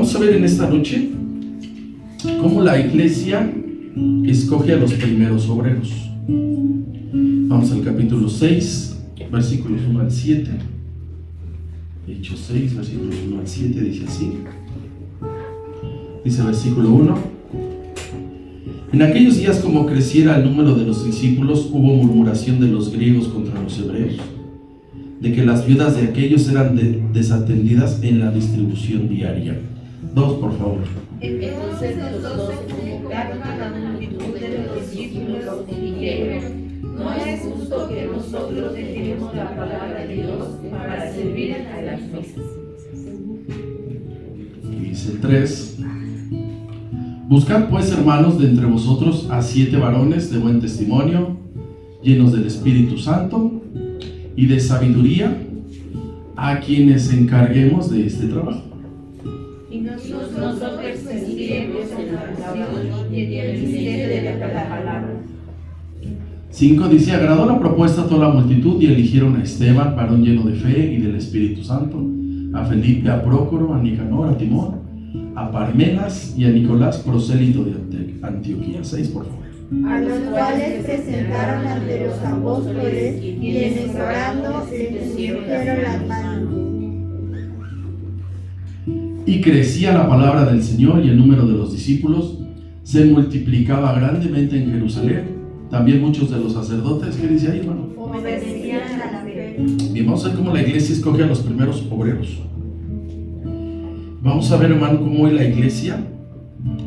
Vamos a ver en esta noche cómo la iglesia escoge a los primeros obreros. Vamos al capítulo 6, versículos 1 al 7. Hechos 6, versículos 1 al 7, dice así. Dice versículo 1: En aquellos días, como creciera el número de los discípulos, hubo murmuración de los griegos contra los hebreos, de que las viudas de aquellos eran desatendidas en la distribución diaria. 2, por favor. Entonces los 12 convocaron a la multitud de los discípulos y dijeron: no es justo que nosotros dejemos la palabra de Dios para servir a las mesas. Dice 3: Buscad pues, hermanos, de entre vosotros a 7 varones de buen testimonio, llenos del Espíritu Santo y de sabiduría, a quienes encarguemos de este trabajo. Y nosotros persistiremos en la oración y en el ministerio de la palabra. 5 dice: agradó la propuesta a toda la multitud y eligieron a Esteban, varón lleno de fe y del Espíritu Santo, a Felipe, a Prócoro, a Nicanor, a Timón, a Parmenas y a Nicolás, prosélito de Antioquía. 6, por favor. A los cuales presentaron ante los apóstoles, quienes orando les pusieron las manos. Y crecía la palabra del Señor y el número de los discípulos se multiplicaba grandemente en Jerusalén. También muchos de los sacerdotes, ¿qué dice ahí, hermano? Obedecían a la fe. Bien, vamos a ver cómo la iglesia escoge a los primeros obreros. Vamos a ver, hermano, cómo es la iglesia,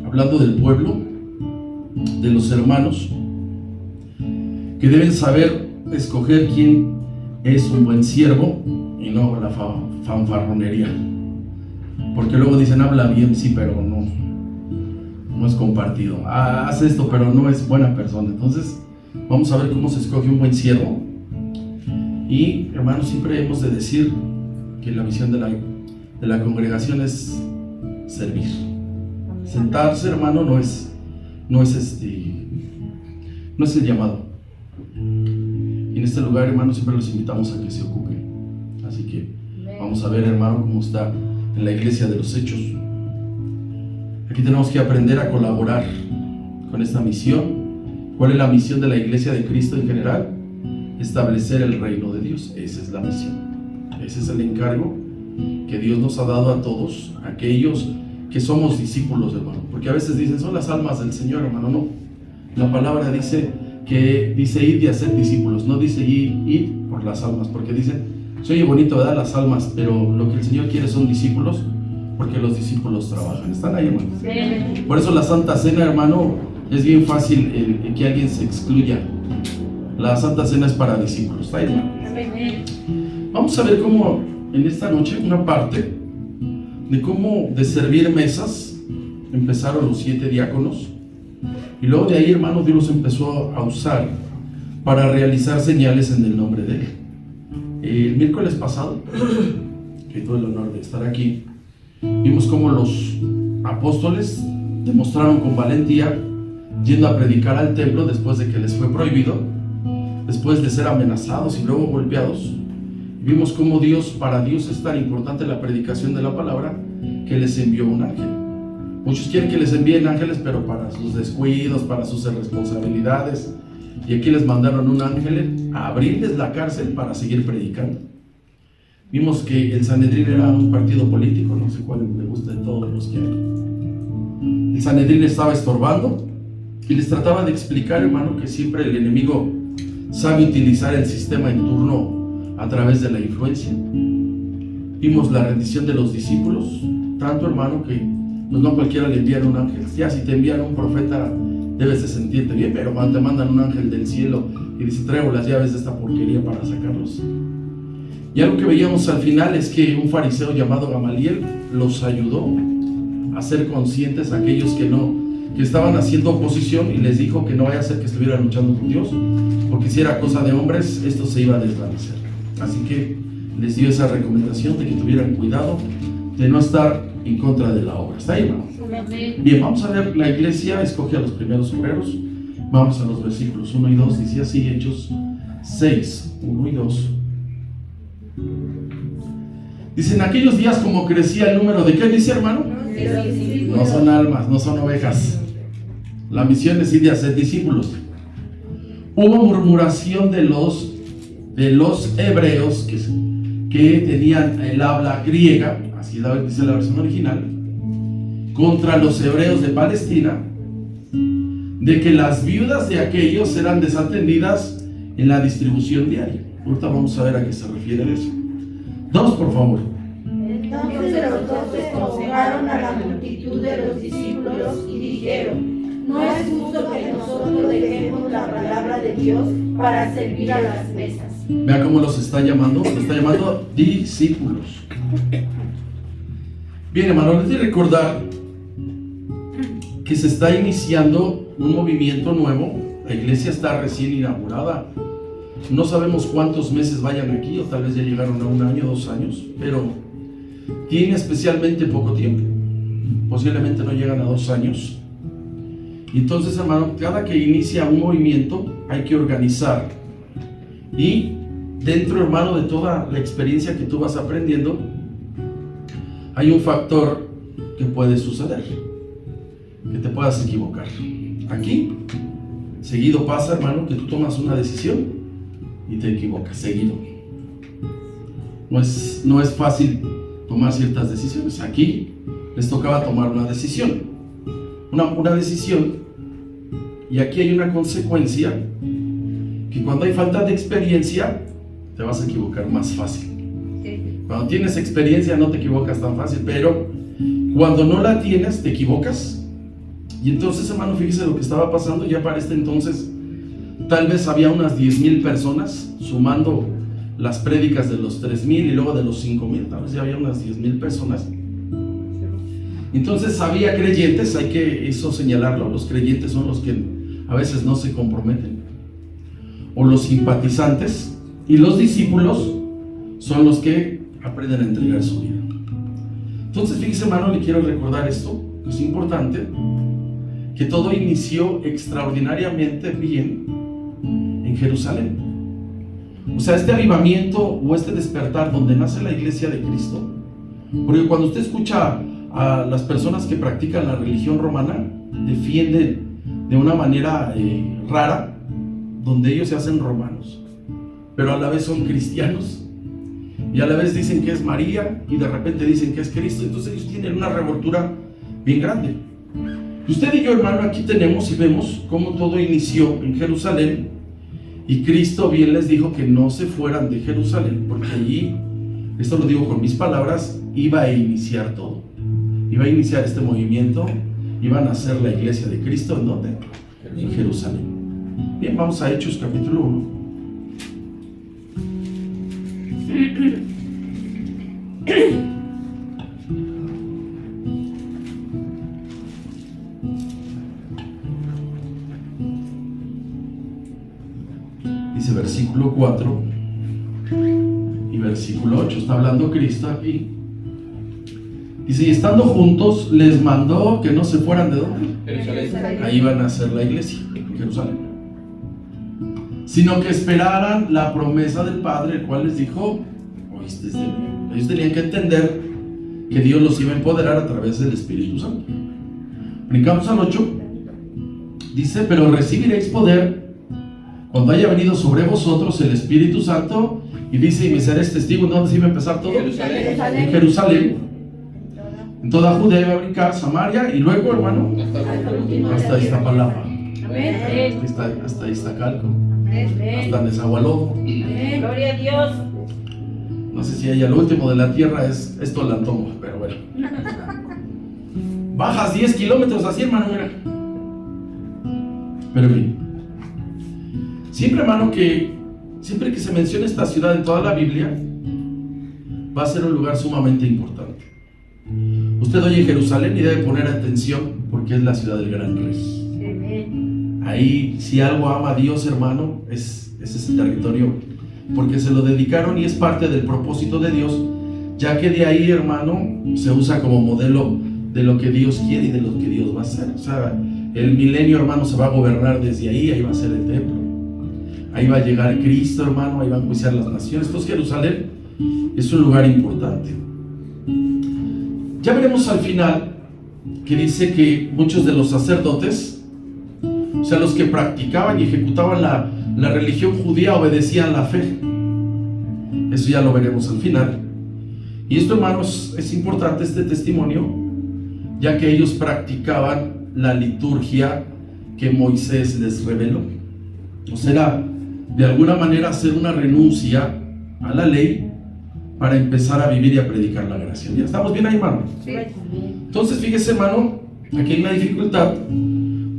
hablando del pueblo, de los hermanos, que deben saber escoger quién es un buen siervo y no la fanfarronería. Porque luego dicen: habla bien, sí, pero no es compartido. Hace esto, pero no es buena persona. Entonces, vamos a ver cómo se escoge un buen siervo. Y, hermanos, siempre hemos de decir que la misión de la congregación es servir. Sentarse, hermano, no es el llamado. Y en este lugar, hermano, siempre los invitamos a que se ocupen. Así que vamos a ver, hermano, cómo está en la iglesia de los Hechos. Aquí tenemos que aprender a colaborar con esta misión. ¿Cuál es la misión de la iglesia de Cristo en general? Establecer el reino de Dios. Esa es la misión. Ese es el encargo que Dios nos ha dado a todos aquellos que somos discípulos, hermano. Porque a veces dicen: son las almas del Señor, hermano. No. La palabra dice id y hacer discípulos. No dice id por las almas, porque dice: se oye bonito, ¿verdad? Las almas, pero lo que el Señor quiere son discípulos, porque los discípulos trabajan. ¿Están ahí, hermanos? Sí. Por eso la Santa Cena, hermano, es bien fácil que alguien se excluya. La Santa Cena es para discípulos. ¿Está ahí, hermano? Vamos a ver cómo en esta noche una parte de cómo de servir mesas empezaron los 7 diáconos, y luego de ahí, hermano, Dios los empezó a usar para realizar señales en el nombre de Él. El miércoles pasado, que tuve el honor de estar aquí, vimos cómo los apóstoles demostraron con valentía yendo a predicar al templo después de que les fue prohibido, después de ser amenazados y luego golpeados. Vimos cómo para Dios es tan importante la predicación de la palabra que les envió un ángel. Muchos quieren que les envíen ángeles, pero para sus descuidos, para sus irresponsabilidades. Y aquí les mandaron un ángel a abrirles la cárcel para seguir predicando. Vimos que el Sanedrín era un partido político, no sé cuál me gusta de todos los que hay. El Sanedrín estaba estorbando y les trataba de explicar, hermano, que siempre el enemigo sabe utilizar el sistema en turno a través de la influencia. Vimos la rendición de los discípulos, tanto, hermano, que pues no cualquiera le envían un ángel. Ya si te envían un profeta debes de sentirte bien, pero cuando te mandan un ángel del cielo y dice: traigo las llaves de esta porquería para sacarlos. Y algo que veíamos al final es que un fariseo llamado Gamaliel los ayudó a ser conscientes a aquellos que estaban haciendo oposición, y les dijo que no vaya a ser que estuvieran luchando con Dios, porque si era cosa de hombres esto se iba a desvanecer. Así que les dio esa recomendación de que tuvieran cuidado de no estar en contra de la obra. ¿Está ahí, hermano? Bien, vamos a ver, la iglesia escoge a los primeros obreros. Vamos a los versículos 1 y 2, dice así, Hechos 6, 1 y 2. Dice: en aquellos días, como crecía el número de, ¿qué dice, hermano? No son almas, no son ovejas. La misión es ir de hacer discípulos. Hubo murmuración de los hebreos que tenían el habla griega, así dice la versión original, contra los hebreos de Palestina, de que las viudas de aquellos eran desatendidas en la distribución diaria. Ahorita vamos a ver a qué se refiere eso. 2, por favor. Entonces los 12 convocaron a la multitud de los discípulos y dijeron: no es justo que nosotros dejemos la palabra de Dios para servir a las mesas. Vea cómo los está llamando. Los está llamando discípulos. Bien, hermano, les quiero recordar que se está iniciando un movimiento nuevo. La iglesia está recién inaugurada. No sabemos cuántos meses vayan aquí, o tal vez ya llegaron a 1 año, 2 años, pero tiene especialmente poco tiempo. Posiblemente no llegan a 2 años. Y entonces, hermano, cada que inicia un movimiento hay que organizar. Y dentro, hermano, de toda la experiencia que tú vas aprendiendo, hay un factor que puede suceder, que te puedas equivocar. Aquí, seguido pasa, hermano, que tú tomas una decisión y te equivocas, seguido. No es fácil tomar ciertas decisiones. Aquí les tocaba tomar una decisión. Una decisión, y aquí hay una consecuencia, que cuando hay falta de experiencia, te vas a equivocar más fácil. Cuando tienes experiencia no te equivocas tan fácil, pero cuando no la tienes, te equivocas. Y entonces, hermano, fíjese lo que estaba pasando. Ya para este entonces tal vez había unas 10,000 personas, sumando las prédicas de los 3,000 y luego de los 5,000, tal vez ya había unas 10,000 personas. Entonces había creyentes, hay que eso señalarlo. Los creyentes son los que a veces no se comprometen, o los simpatizantes, y los discípulos son los que aprenden a entregar su vida. Entonces, fíjese, hermano, le quiero recordar esto, que es importante, que todo inició extraordinariamente bien en Jerusalén. O sea, este avivamiento o este despertar donde nace la iglesia de Cristo, porque cuando usted escucha a las personas que practican la religión romana, defienden de una manera rara, donde ellos se hacen romanos, pero a la vez son cristianos, y a la vez dicen que es María, y de repente dicen que es Cristo. Entonces ellos tienen una revoltura bien grande. Usted y yo, hermano, aquí tenemos y vemos cómo todo inició en Jerusalén, y Cristo bien les dijo que no se fueran de Jerusalén, porque allí, esto lo digo con mis palabras, iba a iniciar todo. Iba a iniciar este movimiento, iban a hacer la iglesia de Cristo. ¿En dónde? En Jerusalén. Bien, vamos a Hechos capítulo 1. Dice versículo 4 y versículo 8. Está hablando Cristo aquí. Dice: y estando juntos les mandó que no se fueran de dónde. Jerusalén. Ahí van a hacer la iglesia, en Jerusalén, sino que esperaran la promesa del Padre, el cual les dijo: oíste de mí. Ellos tenían que entender que Dios los iba a empoderar a través del Espíritu Santo. Brincamos al 8. Dice: pero recibiréis poder cuando haya venido sobre vosotros el Espíritu Santo. Y dice: y me seréis testigos. ¿Dónde se iba a empezar todo? En Jerusalén, en toda Judea iba a brincar, Samaria, y luego, hermano, hasta Iztapalapa, hasta Iztacalco, hasta Nezahualcóyotl. Gloria a Dios. No sé si ella, lo último de la tierra es Tolantongo, pero bueno. Bajas 10 kilómetros así, hermano, mira. Pero bien, siempre, hermano, siempre que se menciona esta ciudad en toda la Biblia, va a ser un lugar sumamente importante. Usted oye Jerusalén y debe poner atención, porque es la ciudad del gran rey. Ahí, si algo ama a Dios, hermano, es ese territorio, porque se lo dedicaron y es parte del propósito de Dios, ya que de ahí, hermano, se usa como modelo de lo que Dios quiere y de lo que Dios va a hacer. O sea, el milenio, hermano, se va a gobernar desde ahí va a ser el templo. Ahí va a llegar Cristo, hermano, ahí va a enjuiciar las naciones. Entonces Jerusalén es un lugar importante. Ya veremos al final que dice que muchos de los sacerdotes, o sea, los que practicaban y ejecutaban la religión judía, obedecían la fe. Eso ya lo veremos al final. Y esto, hermanos, es importante este testimonio, ya que ellos practicaban la liturgia que Moisés les reveló. O sea, de alguna manera hacer una renuncia a la ley para empezar a vivir y a predicar la gracia. ¿Ya estamos bien ahí, hermano? Sí. Entonces, fíjese, hermano, aquí hay una dificultad,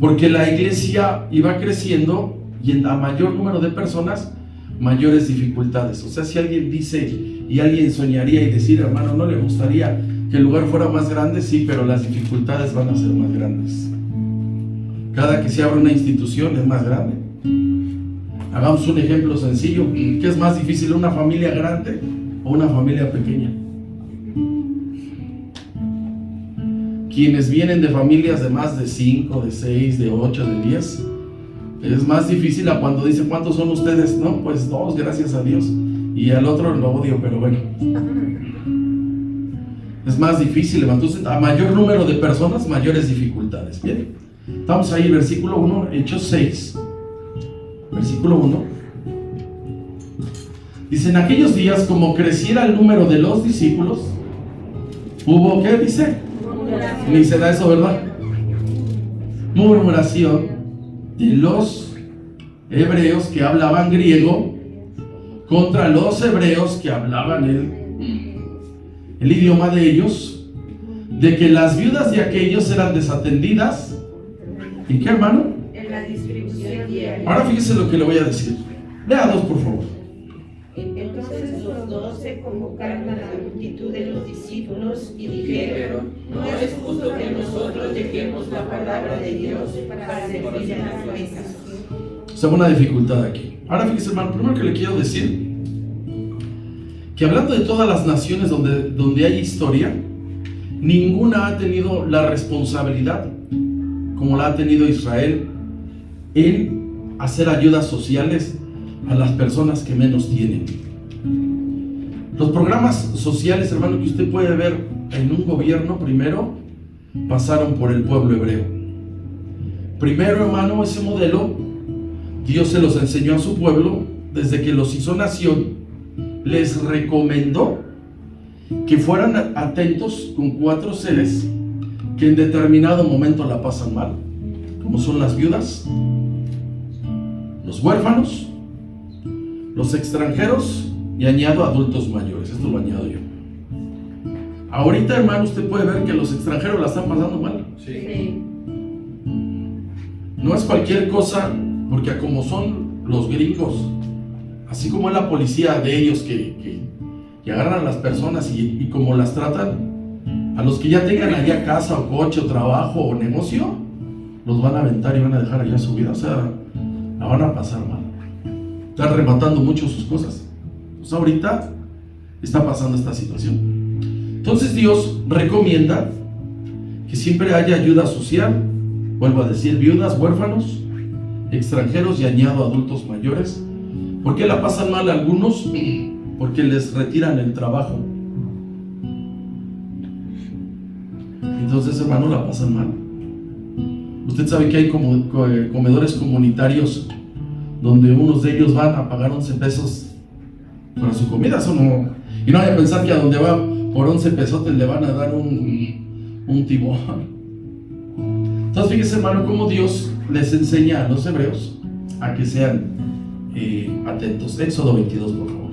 porque la iglesia iba creciendo y a mayor número de personas, mayores dificultades. O sea, si alguien dice y alguien soñaría y decir, hermano, ¿no le gustaría que el lugar fuera más grande? Sí, pero las dificultades van a ser más grandes. Cada que se abre una institución es más grande. Hagamos un ejemplo sencillo. ¿Qué es más difícil, una familia grande o una familia pequeña? Quienes vienen de familias de más de 5, de 6, de 8, de 10, es más difícil a cuando dicen, ¿cuántos son ustedes? No, pues 2, gracias a Dios. Y al otro lo odio, pero bueno. Es más difícil. Entonces, a mayor número de personas, mayores dificultades. Bien, estamos ahí, versículo 1, Hechos 6. Versículo 1. Dice, en aquellos días, como creciera el número de los discípulos, hubo, ¿qué dice? Ni se da eso, ¿verdad? Murmuración de los hebreos que hablaban griego contra los hebreos que hablaban el idioma de ellos, de que las viudas de aquellos eran desatendidas. ¿En qué, hermano? En la distribución diaria. Ahora fíjese lo que le voy a decir. Lea 2, por favor. Entonces los 12 convocaron a la multitud de los discípulos y dijeron, no es justo que nosotros dejemos la palabra de Dios para servir en las mesas. O sea, una dificultad aquí. Ahora fíjese, hermano, primero que le quiero decir que hablando de todas las naciones donde hay historia, ninguna ha tenido la responsabilidad como la ha tenido Israel en hacer ayudas sociales a las personas que menos tienen. Los programas sociales, hermano, que usted puede ver en un gobierno, primero pasaron por el pueblo hebreo. Primero, hermano, ese modelo Dios se los enseñó a su pueblo desde que los hizo nación. Les recomendó que fueran atentos con 4 seres que en determinado momento la pasan mal, como son las viudas, los huérfanos, los extranjeros y añado adultos mayores. Esto lo añado yo. Ahorita, hermano, usted puede ver que los extranjeros la están pasando mal. Sí. No es cualquier cosa, porque como son los gringos, así como es la policía de ellos que agarran a las personas y como las tratan, a los que ya tengan allá casa o coche o trabajo o negocio, los van a aventar y van a dejar allá su vida. O sea, la van a pasar mal. Están rematando mucho sus cosas. Pues ahorita está pasando esta situación. Entonces Dios recomienda que siempre haya ayuda social. Vuelvo a decir, viudas, huérfanos, extranjeros y añado adultos mayores. ¿Por qué la pasan mal algunos? Porque les retiran el trabajo. Entonces, hermano, la pasan mal. Usted sabe que hay como comedores comunitarios donde unos de ellos van a pagar 11 pesos para su comida, eso no. Y no vaya a pensar que a donde va por 11 pesotes le van a dar un tibón. Entonces, fíjese, hermano, cómo Dios les enseña a los hebreos a que sean atentos. Éxodo 22, por favor.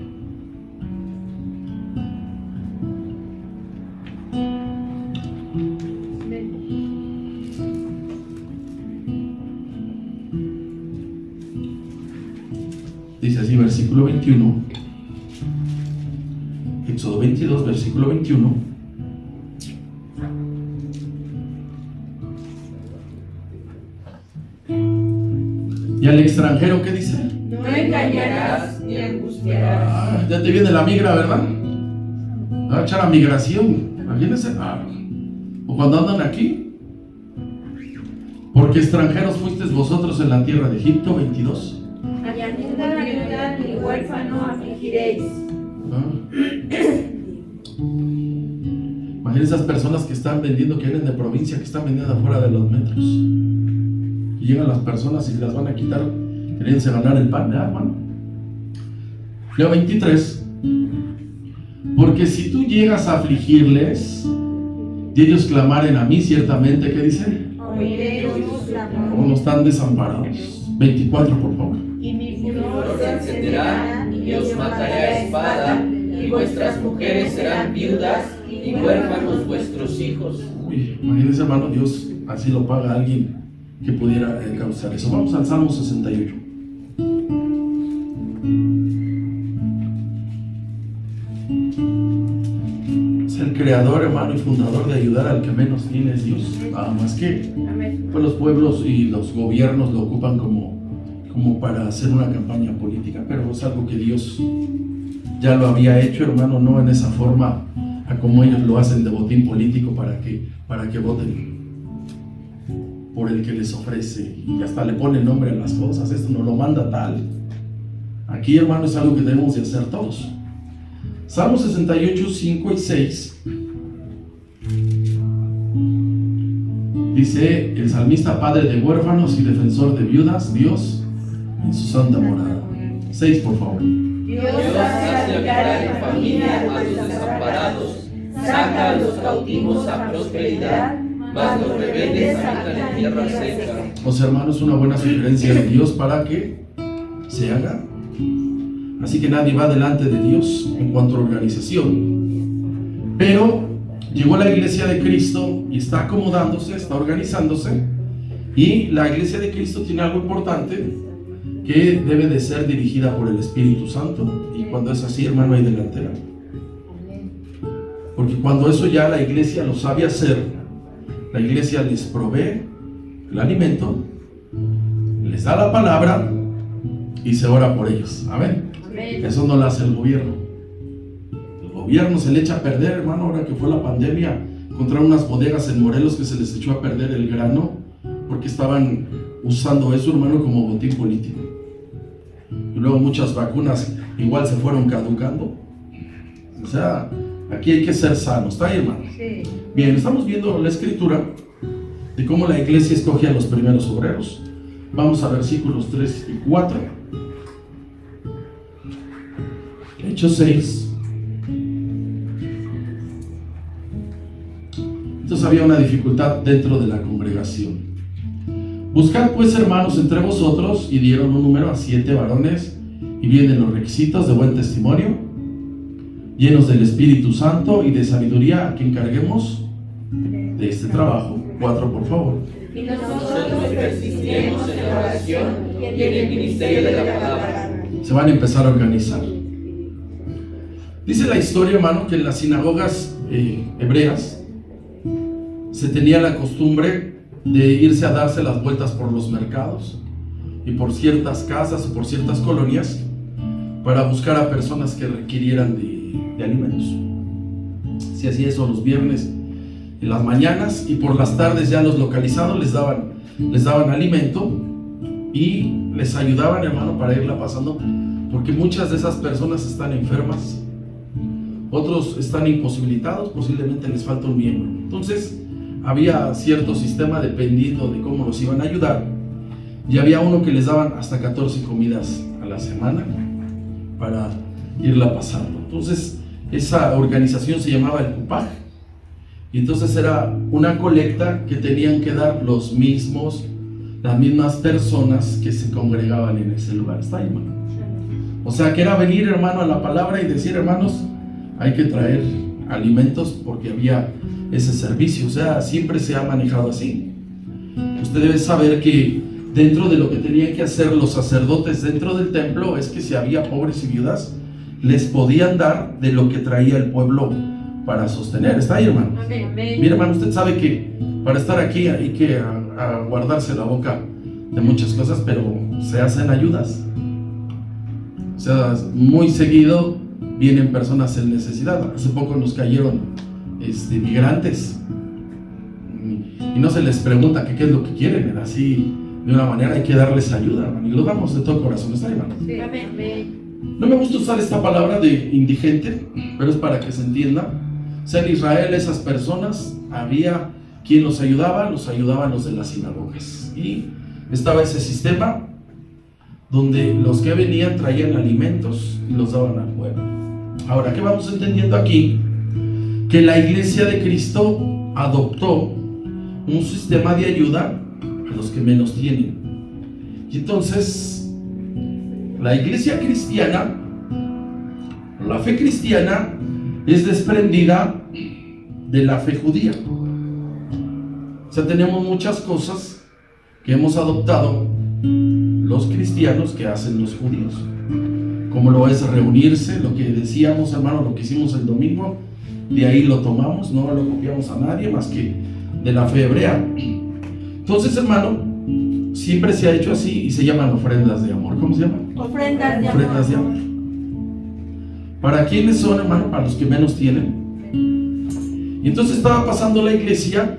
Dice así, versículo 21. Éxodo 22, versículo 21. ¿Y al extranjero qué dice? No engañarás ni angustiarás. Ya te viene la migra, ¿verdad? Va a echar a migración. Imagínense. O cuando andan aquí. Porque extranjeros fuisteis vosotros en la tierra de Egipto. 22. Y a ninguna viuda ni huérfano afligiréis. Imagínense esas personas que están vendiendo, que vienen de provincia, que están vendiendo afuera de los metros. Y llegan las personas y las van a quitar, queriéndose ganar el pan, ¿verdad, hermano? Leo 23. Porque si tú llegas a afligirles y ellos clamaren a mí, ciertamente, ¿qué dice? Oiré sus clamores. ¿Cómo no están desamparados? 24, por favor. Y mi furor se encenderá, y os mataré a espada, y vuestras mujeres serán viudas, y huérfanos vuestros hijos. Uy, imagínense, hermano, Dios así lo paga a alguien que pudiera causar eso. Vamos al Salmo 68. Es el creador, hermano, y fundador de ayudar al que menos tiene, es Dios. Nada más que pues los pueblos y los gobiernos lo ocupan como para hacer una campaña política, pero es algo que Dios ya lo había hecho, hermano, no en esa forma a como ellos lo hacen de botín político para que voten por el que les ofrece y hasta le pone nombre a las cosas. Esto no lo manda tal. Aquí, hermano, es algo que debemos de hacer todos. Salmo 68, 5 y 6 dice el salmista: Padre de huérfanos y defensor de viudas, Dios en su santa morada. 6, por favor. Dios hace habitar en familia a los desamparados, saca a los cautivos a prosperidad, mas los rebeldes habitan en tierra seca. O sea, hermano, es una buena sugerencia de Dios para que se haga. Así que nadie va delante de Dios en cuanto a organización. Pero llegó la iglesia de Cristo y está acomodándose, está organizándose. Y la iglesia de Cristo tiene algo importante, que debe de ser dirigida por el Espíritu Santo. Y cuando es así, hermano, hay delantera. Porque cuando eso ya la iglesia lo sabe hacer, la iglesia les provee el alimento, les da la palabra y se ora por ellos. Amén. Eso no lo hace el gobierno. El gobierno se le echa a perder, hermano. Ahora que fue la pandemia, encontraron unas bodegas en Morelos que se les echó a perder el grano porque estaban usando eso, hermano, como botín político. Y luego muchas vacunas igual se fueron caducando. O sea, aquí hay que ser sanos, ¿está ahí, hermano? Sí. Bien, estamos viendo la escritura de cómo la iglesia escoge a los primeros obreros. Vamos a versículos 3 y 4. Hechos 6. Entonces había una dificultad dentro de la congregación. Buscad pues, hermanos, entre vosotros, y dieron un número a 7 varones, y vienen los requisitos de buen testimonio, llenos del Espíritu Santo y de sabiduría, a que encarguemos de este trabajo. 4, por favor. Y nosotros persistiremos en la oración y en el ministerio de la palabra. Se van a empezar a organizar. Dice la historia, hermano, que en las sinagogas hebreas se tenía la costumbre de irse a darse las vueltas por los mercados y por ciertas casas o por ciertas colonias para buscar a personas que requirieran de alimentos. Se hacía eso los viernes en las mañanas, y por las tardes ya los localizados les daban alimento y les ayudaban, hermano, para irla pasando, porque muchas de esas personas están enfermas, otros están imposibilitados, posiblemente les falta un miembro. Entonces había cierto sistema dependiendo de cómo los iban a ayudar, y había uno que les daban hasta 14 comidas a la semana para irla pasando. Entonces esa organización se llamaba el Cupaj, y entonces era una colecta que tenían que dar las mismas personas que se congregaban en ese lugar. ¿Está ahí, hermano? O sea, que era venir, hermano, a la palabra y decir: hermanos, hay que traer alimentos, porque había ese servicio. O sea, siempre se ha manejado así. Usted debe saber que dentro de lo que tenían que hacer los sacerdotes dentro del templo es que si había pobres y viudas, les podían dar de lo que traía el pueblo para sostener. ¿Está ahí, hermano? Mire, hermano, usted sabe que para estar aquí hay que guardarse la boca de muchas cosas, pero se hacen ayudas. O sea, muy seguido vienen personas en necesidad. Hace poco nos cayeron migrantes y no se les pregunta qué es lo que quieren. Así, de una manera, hay que darles ayuda, hermano, y lo damos de todo corazón. ¿Está ahí, hermano? Sí. No me gusta usar esta palabra de indigente, pero es para que se entienda. O sea, en Israel esas personas, había quien los ayudaban los de las sinagogas. Y estaba ese sistema donde los que venían traían alimentos y los daban al pueblo. Ahora, ¿qué vamos entendiendo aquí? Que la iglesia de Cristo adoptó un sistema de ayuda a los que menos tienen. Y entonces, la iglesia cristiana, la fe cristiana, es desprendida de la fe judía. O sea, tenemos muchas cosas que hemos adoptado los cristianos que hacen los judíos, como lo es reunirse, lo que decíamos, hermano, lo que hicimos el domingo, de ahí lo tomamos, no lo copiamos a nadie más que de la fe hebrea. Entonces, hermano, siempre se ha hecho así y se llaman ofrendas de amor. ¿Cómo se llaman? Ofrendas de amor. Ofrendas de amor. ¿Para quiénes son, hermano? Para los que menos tienen. Y entonces estaba pasando la iglesia,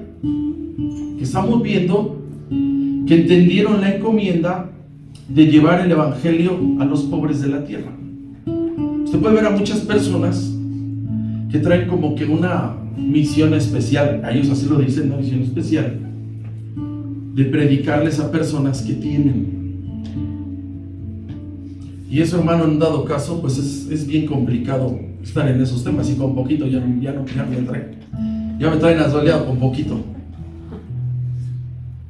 que estamos viendo que entendieron la encomienda de llevar el evangelio a los pobres de la tierra. Usted puede ver a muchas personas que traen como que una misión especial, a ellos así lo dicen, una misión especial, de predicarles a personas que tienen. Y eso, hermano, en un dado caso, pues es bien complicado estar en esos temas, y con poquito ya me traen asoleado con poquito.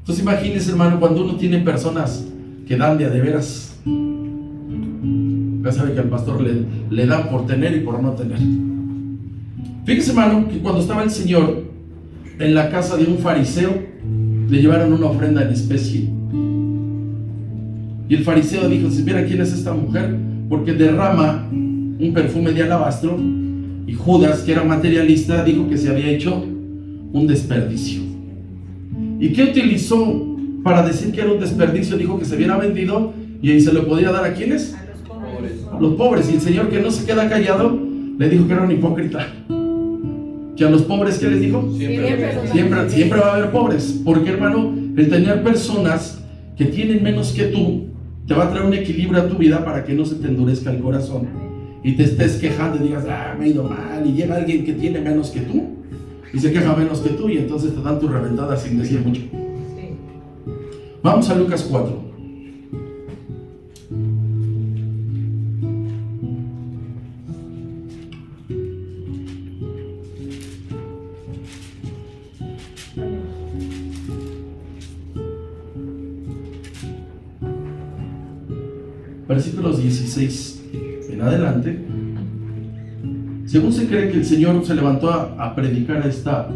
Entonces imagínese, hermano, cuando uno tiene personas que dan de a de veras, ya sabe que al pastor le dan por tener y por no tener. Fíjese, hermano, que cuando estaba el Señor en la casa de un fariseo, le llevaron una ofrenda en especie. Y el fariseo dijo: si viera quién es esta mujer, porque derrama un perfume de alabastro. Y Judas, que era materialista, dijo que se había hecho un desperdicio. ¿Y qué utilizó para decir que era un desperdicio? Dijo que se hubiera vendido y ahí se lo podía dar ¿a quiénes? A los pobres. A los pobres. Y el Señor, que no se queda callado, le dijo que era un hipócrita. Que a los pobres, ¿qué les dijo? Siempre va a haber pobres. Porque, hermano, el tener personas que tienen menos que tú te va a traer un equilibrio a tu vida para que no se te endurezca el corazón y te estés quejando y digas: me he ido mal. Y llega alguien que tiene menos que tú y se queja menos que tú, y entonces te dan tu reventada sin decir mucho. Vamos a Lucas 4. Versículos 16 en adelante. Según se cree que el Señor se levantó a predicar a esta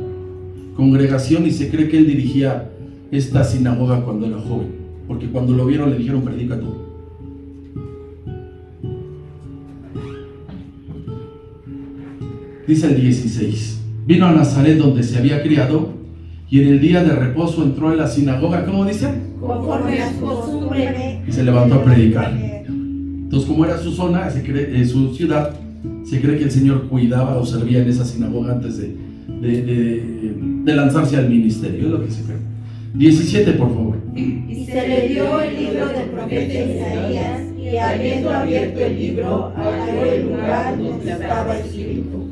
congregación, y se cree que Él dirigía esta sinagoga cuando era joven, porque cuando lo vieron le dijeron: predica tú. Dice el 16: vino a Nazaret, donde se había criado, y en el día de reposo entró en la sinagoga, ¿cómo dice? Conforme a su costumbre, y se levantó a predicar. Entonces, como era su zona, su ciudad, se cree que el Señor cuidaba o servía en esa sinagoga antes de lanzarse al ministerio. Es lo que se cree. 17, por favor. y se le dio el libro del profeta Isaías, y habiendo abierto el libro, halló el lugar donde estaba escrito: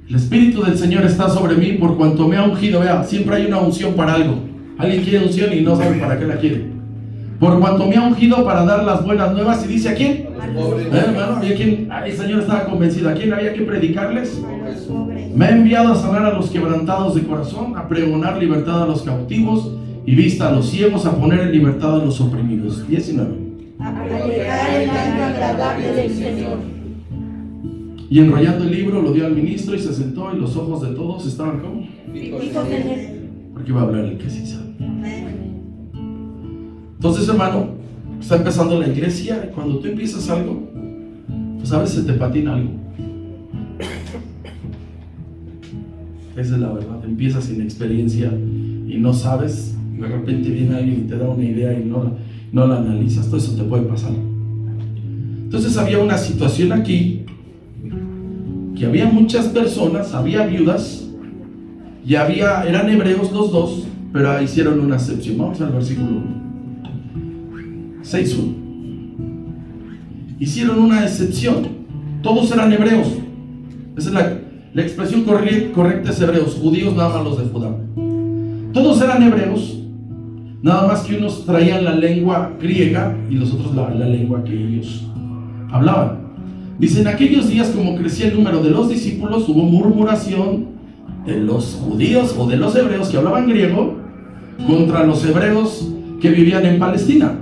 El Espíritu del Señor está sobre mí, por cuanto me ha ungido. Vea, siempre hay una unción para algo. Alguien quiere unción y no sabe para qué la quiere. Por cuanto me ha ungido para dar las buenas nuevas. ¿Y dice a quién? A los pobres. Hermano, había quien, el Señor estaba convencido. ¿A quién había que predicarles? A los pobres. Me ha enviado a sanar a los quebrantados de corazón, a pregonar libertad a los cautivos y vista a los ciegos, a poner en libertad a los oprimidos. 19. A predicar el año agradable del Señor. Y enrollando el libro lo dio al ministro y se sentó, y los ojos de todos estaban como, Fijos en él. porque iba a hablar el que sí sabe. Entonces, hermano, está empezando la iglesia, y cuando tú empiezas algo, pues a veces te patina algo. Esa es la verdad. Empiezas sin experiencia y no sabes, de repente viene alguien y te da una idea y no la analizas. Todo eso te puede pasar. Entonces había una situación aquí, que había muchas personas, había viudas, y eran hebreos los dos, pero hicieron una excepción. Vamos al versículo 1. 6.1. Hicieron una excepción. Todos eran hebreos, Esa es la expresión correcta es hebreos, judíos nada más los de Judá. Todos eran hebreos, nada más que unos traían la lengua griega y los otros la lengua que ellos hablaban. Dice, en aquellos días, como crecía el número de los discípulos, hubo murmuración de los judíos o de los hebreos que hablaban griego contra los hebreos que vivían en Palestina.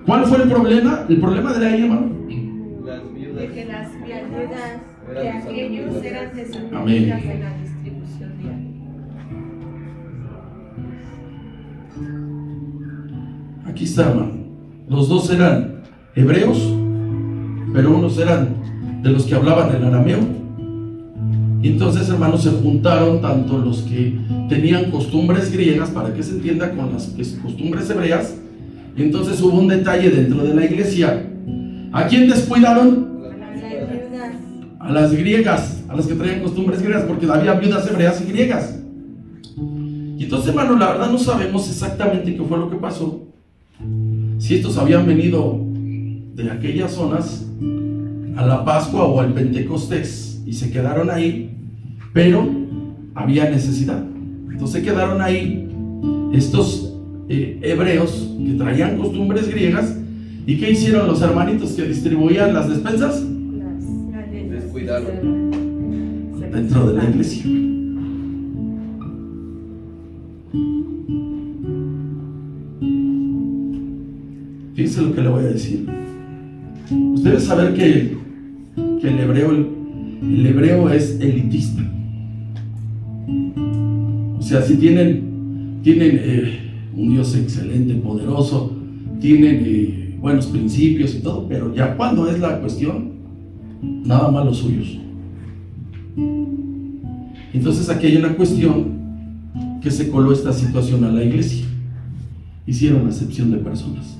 ¿Cuál fue el problema? El problema de ahí, hermano. De que las viudas de aquellos eran desatendidas en la distribución diaria. Aquí está, hermano. Los dos eran hebreos, pero unos eran de los que hablaban el arameo. Y entonces, hermanos, se juntaron tanto los que tenían costumbres griegas, para que se entienda, con las costumbres hebreas. Y entonces hubo un detalle dentro de la iglesia. ¿A quién descuidaron? A las griegas, a las que traían costumbres griegas, porque había viudas hebreas y griegas. Y entonces, hermano, la verdad no sabemos exactamente qué fue lo que pasó. Si estos habían venido de aquellas zonas a la Pascua o al Pentecostés y se quedaron ahí, pero había necesidad. Entonces quedaron ahí estos hebreos que traían costumbres griegas. ¿Y qué hicieron los hermanitos que distribuían las despensas? Descuidaron Dentro de la iglesia. Fíjense lo que le voy a decir. Usted debe saber que el hebreo es elitista. O sea, si tienen un Dios excelente, poderoso, tienen buenos principios y todo, pero ya cuando es la cuestión, nada más los suyos. Entonces aquí hay una cuestión que se coló esta situación a la iglesia. Hicieron acepción de personas.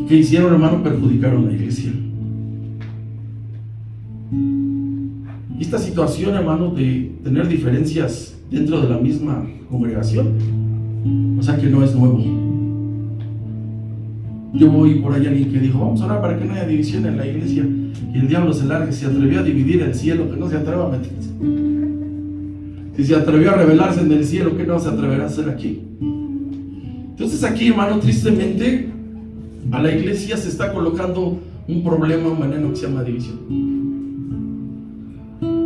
¿Qué hicieron, hermano? Perjudicaron a la iglesia. Y esta situación, hermano, de tener diferencias dentro de la misma congregación, o sea que no es nuevo. Yo voy por allá alguien que dijo, vamos a orar para que no haya división en la iglesia, y el diablo se largue. Se atrevió a dividir el cielo, que no se atreva a meterse. Si se atrevió a rebelarse en el cielo, ¿qué no se atreverá a hacer aquí? Entonces aquí, hermano, tristemente a la iglesia se está colocando un problema, un veneno que se llama división,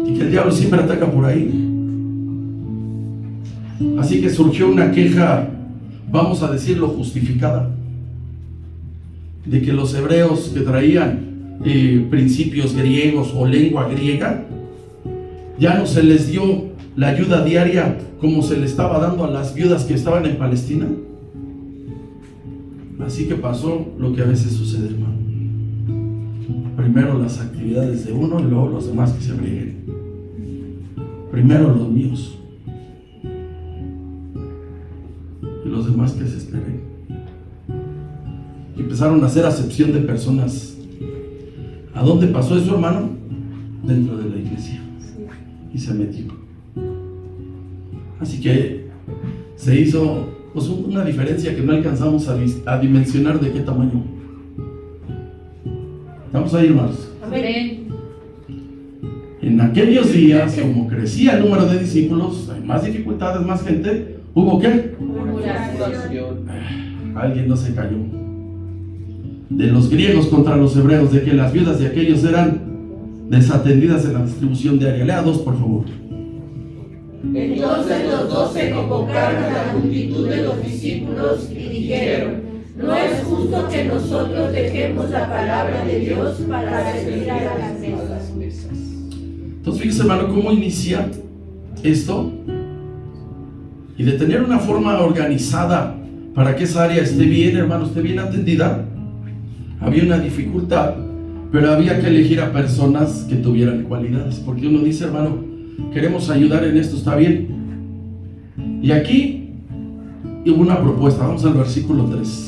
y que el diablo siempre ataca por ahí. Así que surgió una queja, vamos a decirlo, justificada, de que los hebreos que traían principios griegos o lengua griega, ya no se les dio la ayuda diaria como se le estaba dando a las viudas que estaban en Palestina. Así que pasó lo que a veces sucede, hermano. Primero las actividades de uno y luego los demás que se brieguen. Primero los míos y los demás que se esperen. Y empezaron a hacer acepción de personas. ¿A dónde pasó eso, hermano? Dentro de la iglesia. Y se metió. Así que se hizo pues una diferencia que no alcanzamos a dimensionar de qué tamaño. Vamos a ir, hermanos. Amén. En aquellos días, como crecía el número de discípulos, hay más dificultades, más gente, ¿hubo qué? Alguien no se cayó. De los griegos contra los hebreos, de que las viudas de aquellos eran desatendidas en la distribución diaria. Lea 2, por favor. Entonces los 12 convocaron a la multitud de los discípulos y dijeron: no es justo que nosotros dejemos la palabra de Dios para servir a las mesas. Entonces fíjese, hermano, cómo inicia esto. Y de tener una forma organizada para que esa área esté bien, hermano, esté bien atendida, había una dificultad, pero había que elegir a personas que tuvieran cualidades. Porque uno dice, hermano, queremos ayudar en esto, está bien. Y aquí hubo una propuesta. Vamos al versículo 3.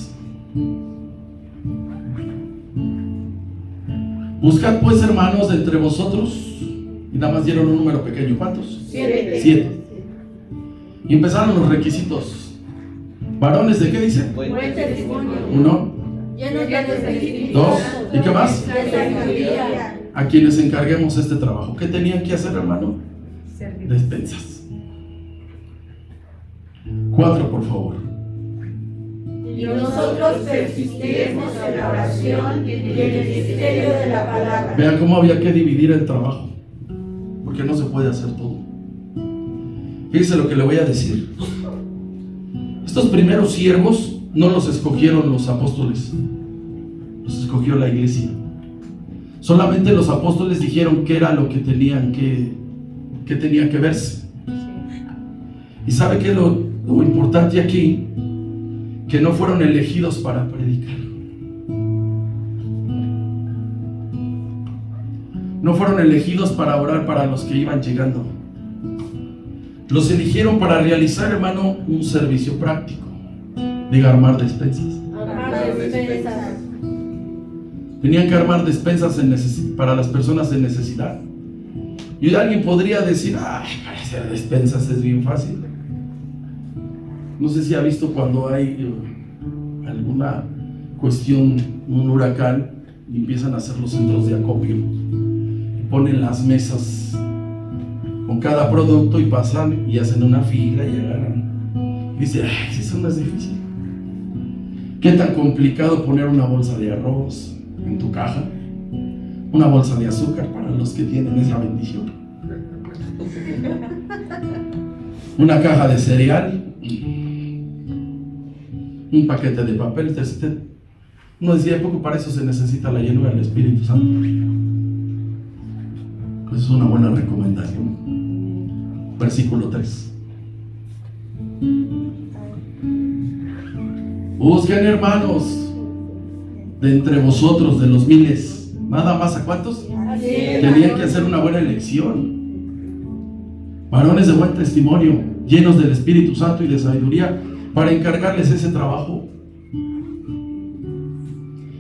Buscad pues, hermanos, de entre vosotros, y nada más dieron un número pequeño. ¿Cuántos? 7. Y empezaron los requisitos. Varones, ¿de qué dice? Buen testimonio. 1, Llenos de espíritu. 2, ¿y qué más? De sabiduría. a quienes encarguemos este trabajo. ¿Qué tenían que hacer, hermano? Despensas. 4, por favor. Y nosotros persistiremos en la oración y en el ministerio de la palabra. Vean cómo había que dividir el trabajo, porque no se puede hacer todo. Fíjense lo que le voy a decir. Estos primeros siervos no los escogieron los apóstoles, los escogió la iglesia. Solamente los apóstoles dijeron qué era lo que tenían que tenía que verse. Y sabe que lo importante aquí, que no fueron elegidos para predicar, no fueron elegidos para orar para los que iban llegando. Los eligieron para realizar, hermano, un servicio práctico. Diga, armar despensas. Armar despensas. Tenían que armar despensas para las personas en necesidad. Y alguien podría decir, ay, para hacer despensas es bien fácil. No sé si ha visto cuando hay alguna cuestión, un huracán, y empiezan a hacer los centros de acopio. Y ponen las mesas con cada producto y pasan y hacen una fila y agarran. Y dice, ay, eso no es difícil. ¿Qué tan complicado poner una bolsa de arroz en tu caja? Una bolsa de azúcar para los que tienen esa bendición. Una caja de cereal. Un paquete de papel. Uno decía, poco para eso se necesita la llenura del Espíritu Santo. Pues es una buena recomendación. Versículo 3. Busquen, hermanos, de entre vosotros, de los miles, nada más a cuántos tenían que hacer una buena elección. Varones de buen testimonio, llenos del Espíritu Santo y de sabiduría, para encargarles ese trabajo.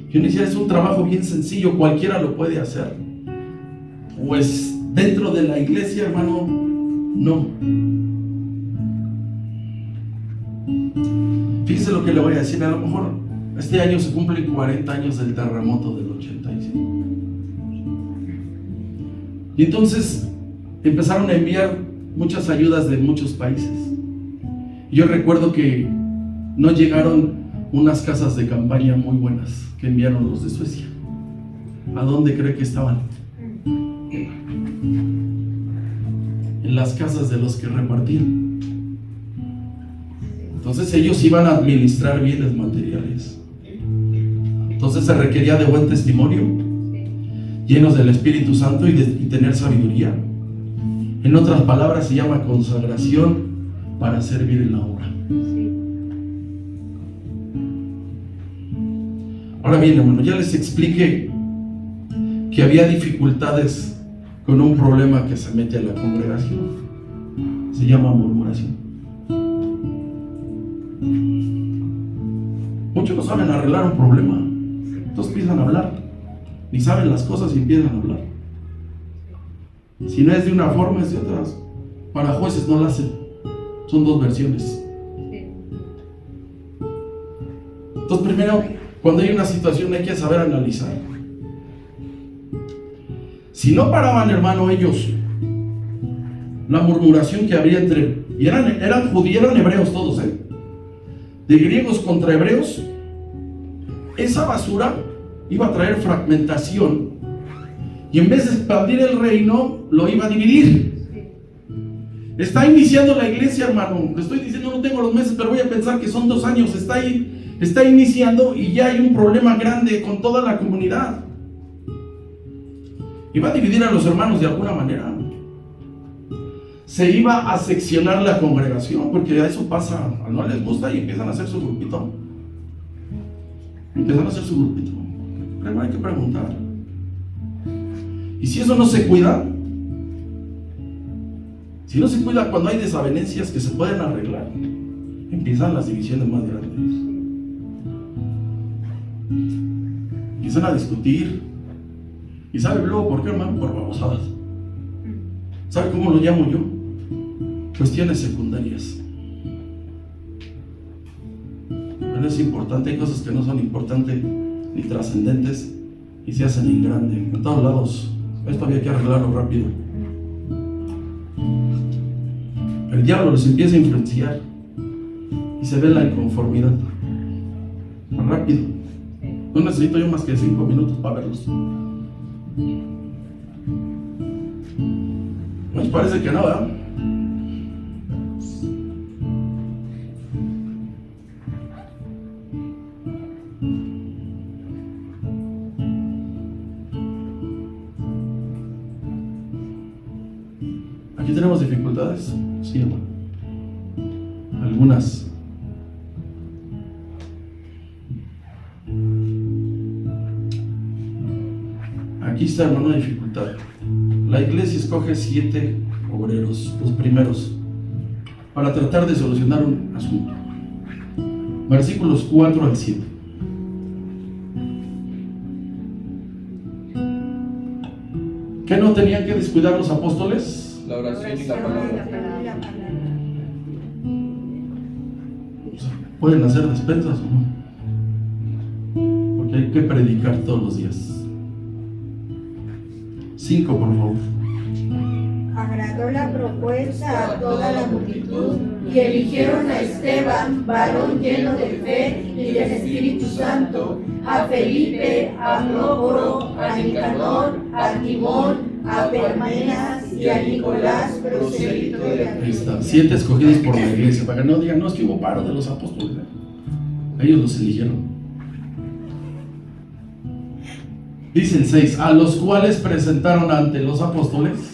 Yo decía, es un trabajo bien sencillo, cualquiera lo puede hacer. Pues dentro de la iglesia, hermano, no. Fíjese lo que le voy a decir. A lo mejor este año se cumplen 40 años del terremoto del 85. Y entonces empezaron a enviar muchas ayudas de muchos países. Yo recuerdo que no llegaron unas casas de campaña muy buenas que enviaron los de Suecia. ¿A dónde cree que estaban? En las casas de los que repartían. Entonces ellos iban a administrar bienes materiales. Entonces se requería de buen testimonio, llenos del Espíritu Santo y tener sabiduría. En otras palabras, se llama consagración para servir en la obra. Ahora bien, hermano, ya les expliqué que había dificultades con un problema que se mete a la congregación. Se llama murmuración. Muchos no saben arreglar un problema, entonces empiezan a hablar, ni saben las cosas y empiezan a hablar. Si no es de una forma, es de otras. Para jueces no la hacen, son dos versiones. Entonces, primero, cuando hay una situación hay que saber analizar. Si no paraban, hermano, ellos la murmuración que habría entre, y eran judíos, eran hebreos todos, de griegos contra hebreos, esa basura iba a traer fragmentación y en vez de expandir el reino, lo iba a dividir. Está iniciando la iglesia, hermano. Le estoy diciendo, no tengo los meses, pero voy a pensar que son 2 años. Está iniciando y ya hay un problema grande con toda la comunidad. Iba a dividir a los hermanos de alguna manera. Se iba a seccionar la congregación, porque a eso pasa, no les gusta y empiezan a hacer su grupito. Empiezan a hacer su grupito. Pero hay que preguntar. Y si eso no se cuida, si no se cuida cuando hay desavenencias que se pueden arreglar, empiezan las divisiones más grandes. Empiezan a discutir. ¿Y sabe luego por qué, hermano? Por babosadas. ¿Sabe cómo lo llamo yo? Cuestiones secundarias. No es importante, hay cosas que no son importantes ni trascendentes y se hacen en grande. En todos lados esto había que arreglarlo rápido. El diablo los empieza a influenciar y se ve la inconformidad. Rápido. No necesito yo más que 5 minutos para verlos. Pues parece que no, ¿verdad? Aquí tenemos dificultades, sí, hermano. Algunas. Aquí está, hermano, una dificultad. La iglesia escoge 7 obreros, los primeros, para tratar de solucionar un asunto. Versículos 4 al 7. ¿Qué no tenían que descuidar los apóstoles? La oración y la palabra. ¿Pueden hacer despensas o no? Porque hay que predicar todos los días. 5, por favor. Agradó la propuesta a toda la multitud y eligieron a Esteban, varón lleno de fe y del Espíritu Santo, a Felipe, a Prócoro, a Nicanor, a Timón, a Parmenas y a Nicolás, prosélito de la Ahí está, 7 escogidos por la iglesia, para que no digan, no, es que hubo paro de los apóstoles. Ellos los eligieron. Dice el 6, a los cuales presentaron ante los apóstoles.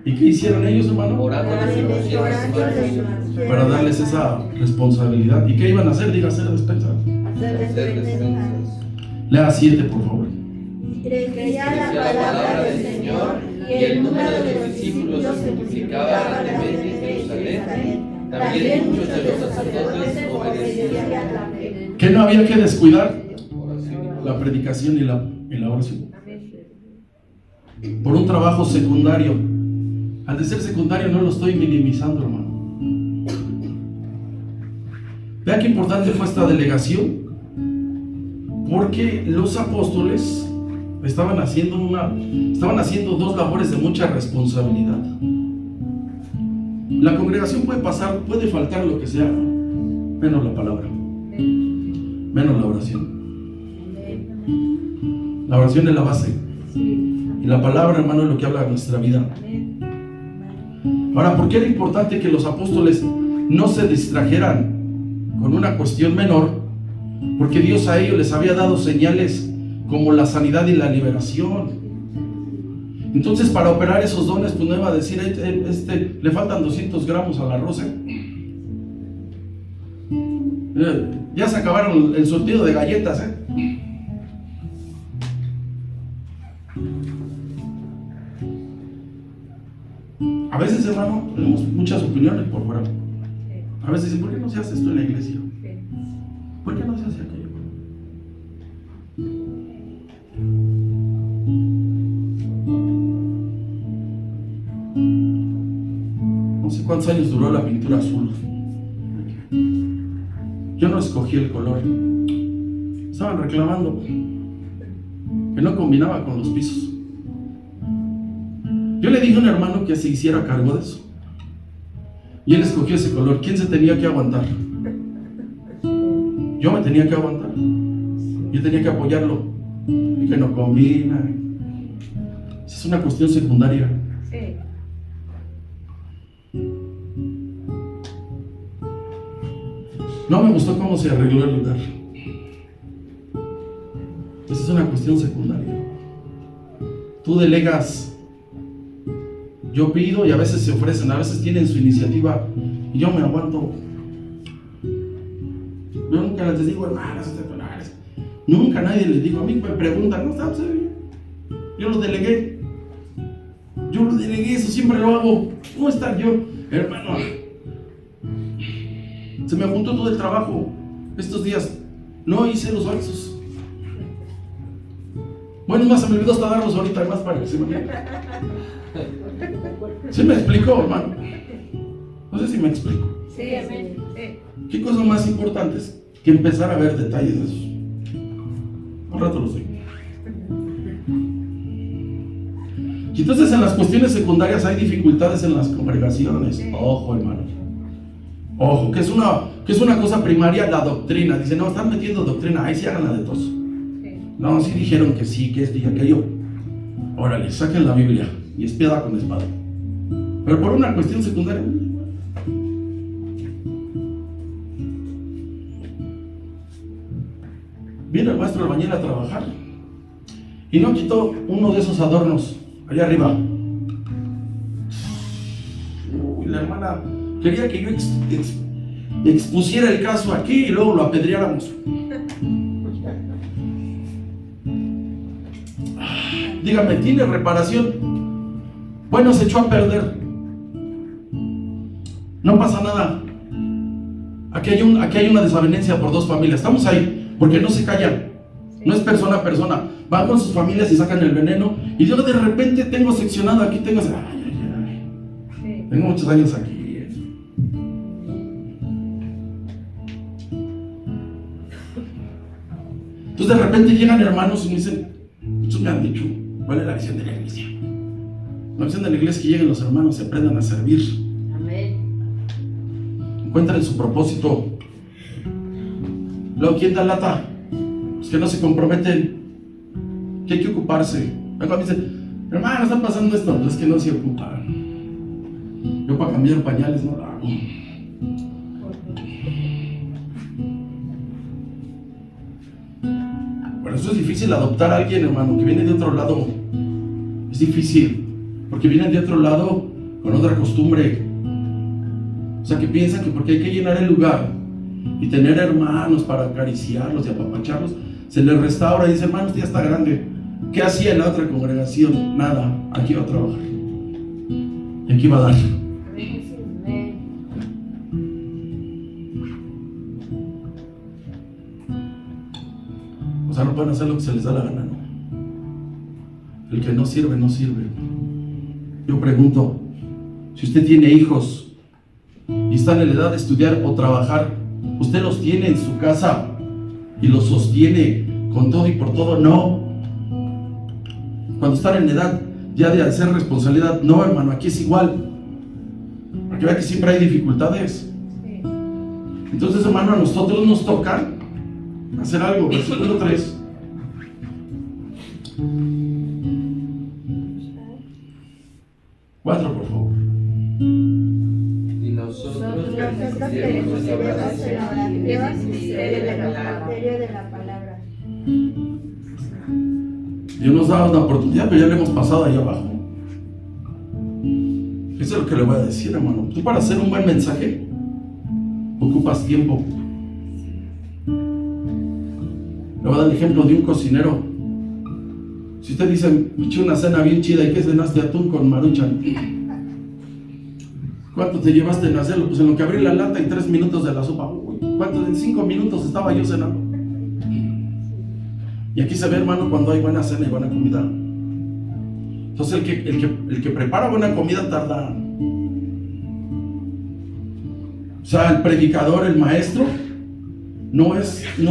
¿Y qué hicieron ellos, hermano? Orándoles y rociándoles. Para darles esa responsabilidad. ¿Y qué iban a hacer? Diga, hacer despensas. Hacer despensas. Lea 7, por favor. Crecía la palabra del Señor y el número de los discípulos se multiplicaba grandemente en Jerusalén. También muchos de los sacerdotes obedecían a la fe. ¿Qué no había que descuidar? Oración. La predicación y la oración. Por un trabajo secundario. Al de ser secundario no lo estoy minimizando, hermano. Vea qué importante fue esta delegación, porque los apóstoles estaban haciendo 2 labores de mucha responsabilidad. La congregación puede pasar, puede faltar lo que sea, menos la palabra, menos la oración. La oración es la base y la palabra, hermano, es lo que habla de nuestra vida. Ahora, ¿por qué era importante que los apóstoles no se distrajeran con una cuestión menor? Porque Dios a ellos les había dado señales como la sanidad y la liberación. Entonces, para operar esos dones, pues no iba a decir, le faltan 200 gramos al arroz. Ya se acabaron el surtido de galletas. A veces, hermano, tenemos muchas opiniones por fuera. A veces dicen, ¿por qué no se hace esto en la iglesia? ¿Por qué no se hace aquello? No sé cuántos años duró la pintura azul. Yo no escogí el color. Estaban reclamando que no combinaba con los pisos. Yo le dije a un hermano que se hiciera cargo de eso. Y él escogió ese color. ¿Quién se tenía que aguantar? Yo me tenía que aguantar. Yo tenía que apoyarlo. Y que no combina. Esa es una cuestión secundaria. No me gustó cómo se arregló el lugar. Esa es una cuestión secundaria. Tú delegas. Yo pido y a veces se ofrecen, a veces tienen su iniciativa y yo me aguanto. Yo nunca les digo, hermanas, nunca a nadie les digo. A mí me preguntan, ¿no está bien? Yo lo delegué, eso siempre lo hago. ¿Cómo estar yo, hermano? Se me juntó todo el trabajo estos días, no hice los avisos. Bueno, es más, se me olvidó hasta darlos ahorita, más para que se me olvide. ¿Sí me explico, hermano? No sé si me explico. Sí, amén. ¿Qué cosas más importantes que empezar a ver detalles de esos? Un rato los digo. Y entonces en las cuestiones secundarias hay dificultades en las congregaciones. Ojo, hermano. Ojo, que es una cosa primaria, la doctrina. Dice, no, están metiendo doctrina, ahí sí hagan la de todos. No, sí dijeron que sí, que esto y aquello. Órale, saquen la Biblia y espada con espada. Pero por una cuestión secundaria. Viene el maestro albañil a trabajar y no quitó uno de esos adornos allá arriba. Uy, la hermana quería que yo expusiera el caso aquí y luego lo apedreáramos. Dígame, ¿tiene reparación? Bueno, se echó a perder. No pasa nada. Aquí hay una desavenencia por dos familias. Estamos ahí, porque no se callan. No es persona a persona. Van con sus familias y sacan el veneno. Y yo de repente tengo seccionado aquí, tengo muchos años aquí. Entonces de repente llegan hermanos y me dicen, muchos me han dicho, ¿cuál es la visión de la iglesia? La visión de la iglesia es que lleguen los hermanos, se aprendan a servir. Amén. Encuentren su propósito. Luego, ¿quién da lata? Los que no se comprometen, que hay que ocuparse. Luego me dicen, hermano, está pasando esto. Es que no se ocupan. Yo para cambiar pañales no lo hago. Por eso es difícil adoptar a alguien, hermano, que viene de otro lado. Es difícil, porque vienen de otro lado con otra costumbre. O sea, que piensan que porque hay que llenar el lugar y tener hermanos para acariciarlos y apapacharlos, se les restaura y dice, hermano, usted ya está grande. ¿Qué hacía en la otra congregación? Nada, aquí iba a trabajar. Y aquí iba a dar. O sea, no pueden hacer lo que se les da la gana, ¿no? El que no sirve, no sirve. Yo pregunto, si usted tiene hijos y están en la edad de estudiar o trabajar, ¿usted los tiene en su casa y los sostiene con todo y por todo? No. Cuando están en edad ya de hacer responsabilidad, no, hermano, aquí es igual. Porque vea que siempre hay dificultades. Entonces, hermano, a nosotros nos toca hacer algo. Versículo 3. Cuatro, por favor. Y nosotros queremos llevar el misterio de la palabra. Dios nos da una oportunidad, pero ya le hemos pasado ahí abajo. Eso es lo que le voy a decir, hermano. Tú para hacer un buen mensaje ocupas tiempo. Le voy a dar el ejemplo de un cocinero. Si usted dice, me eché una cena bien chida, ¿y qué cenaste? Atún con maruchan. ¿Cuánto te llevaste en hacerlo? Pues en lo que abrí la lata y 3 minutos de la sopa. ¿Cuánto? En 5 minutos estaba yo cenando. Y aquí se ve, hermano, cuando hay buena cena y buena comida. Entonces el que prepara buena comida tarda. O sea, el predicador, el maestro, no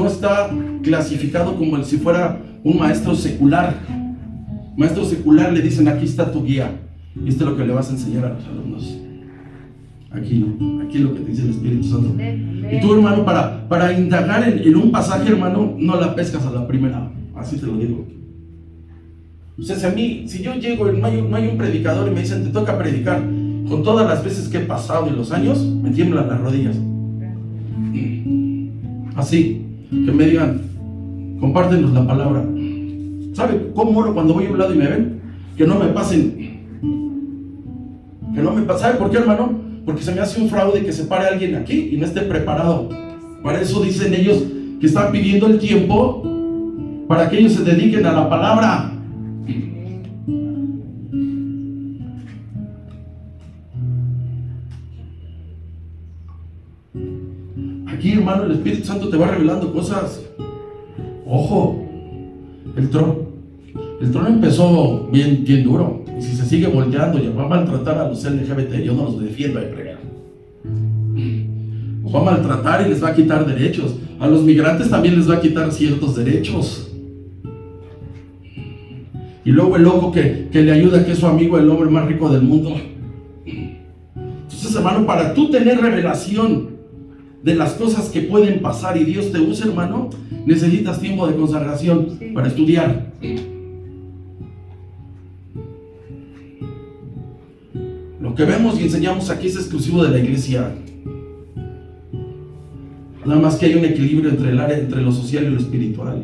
está clasificado como si fuera un maestro secular. Maestro secular le dicen, aquí está tu guía, y esto es lo que le vas a enseñar a los alumnos. Aquí no, aquí lo que te dice el Espíritu Santo. Y tú, hermano, para indagar en un pasaje, hermano, no la pescas a la primera. Así te lo digo. O sea, si yo llego y no hay un predicador y me dicen, te toca predicar, con todas las veces que he pasado y los años, me tiemblan las rodillas. Así, que me digan, compártenos la palabra. ¿Sabe cómo oro cuando voy a un lado y me ven? Que no me pasen. Que no me pasen. ¿Sabe por qué, hermano? Porque se me hace un fraude que se pare alguien aquí y no esté preparado. Para eso dicen ellos que están pidiendo el tiempo para que ellos se dediquen a la palabra. Aquí, hermano, el Espíritu Santo te va revelando cosas. Ojo, el trono empezó bien duro. Y si se sigue volteando, ya va a maltratar a los LGBT. Yo no los defiendo, los va a maltratar y les va a quitar derechos. A los migrantes también les va a quitar ciertos derechos. Y luego el loco que le ayuda, que es su amigo, el hombre más rico del mundo. Entonces, hermano, para tú tener revelación de las cosas que pueden pasar y Dios te usa, hermano, necesitas tiempo de consagración para estudiar. Lo que vemos y enseñamos aquí es exclusivo de la iglesia. Nada más que hay un equilibrio entre lo social y lo espiritual.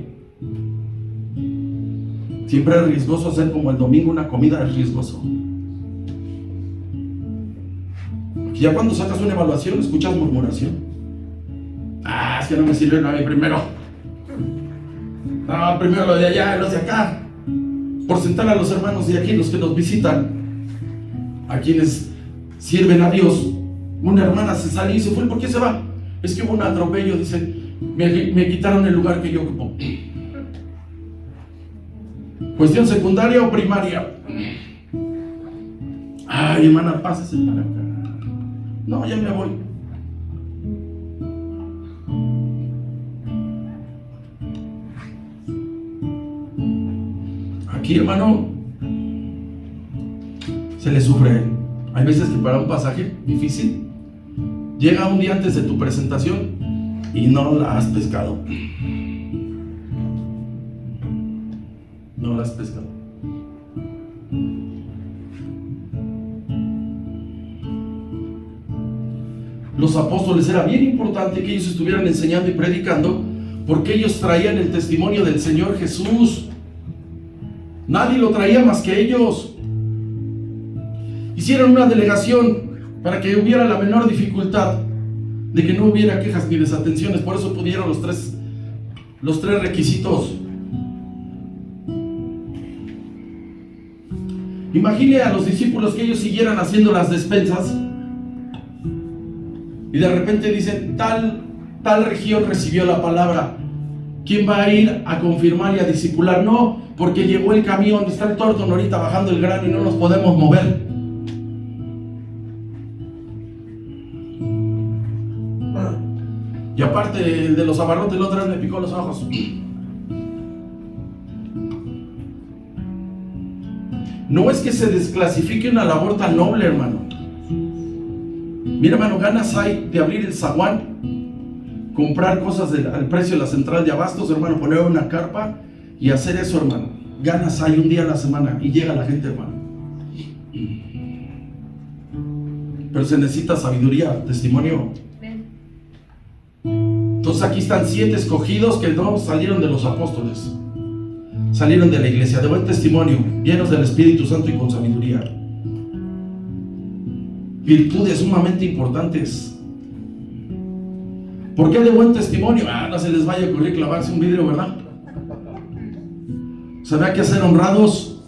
Siempre es riesgoso hacer como el domingo una comida, es riesgoso. Porque ya cuando sacas una evaluación escuchas murmuración. Es que no me sirvieron a mí primero. No, primero lo de allá, los de acá. Por sentar a los hermanos de aquí, los que nos visitan, a quienes sirven a Dios. Una hermana se sale y se fue. ¿Por qué se va? Es que hubo un atropello, dicen, me quitaron el lugar que yo ocupo. ¿Cuestión secundaria o primaria? Ay, hermana, pásese para acá. No, ya me voy. Aquí, hermano, se le sufre. Hay veces que para un pasaje difícil llega un día antes de tu presentación y no la has pescado. No la has pescado. Los apóstoles era bien importante que ellos estuvieran enseñando y predicando, porque ellos traían el testimonio del Señor Jesús. Nadie lo traía más que ellos. Hicieron una delegación para que hubiera la menor dificultad de que no hubiera quejas ni desatenciones. Por eso pudieron los tres requisitos. Imagine a los discípulos que ellos siguieran haciendo las despensas y de repente dicen, tal región recibió la palabra. ¿Quién va a ir a confirmar y a discipular? No, porque llegó el camión, está el Torton ahorita bajando el grano y no nos podemos mover. Y aparte, el de los abarrotes, la otra vez me picó los ojos. No es que se desclasifique una labor tan noble, hermano. Mira, hermano, ganas hay de abrir el zaguán, comprar cosas al precio de la central de abastos, hermano, poner una carpa y hacer eso, hermano. Ganas hay un día a la semana y llega la gente, hermano. Pero se necesita sabiduría, testimonio. Entonces aquí están 7 escogidos que no salieron de los apóstoles, salieron de la iglesia, de buen testimonio, llenos del Espíritu Santo y con sabiduría. Virtudes sumamente importantes. ¿Por qué de buen testimonio? No se les vaya a ocurrir clavarse un vidrio, ¿verdad? ¿Se ve que ser honrados?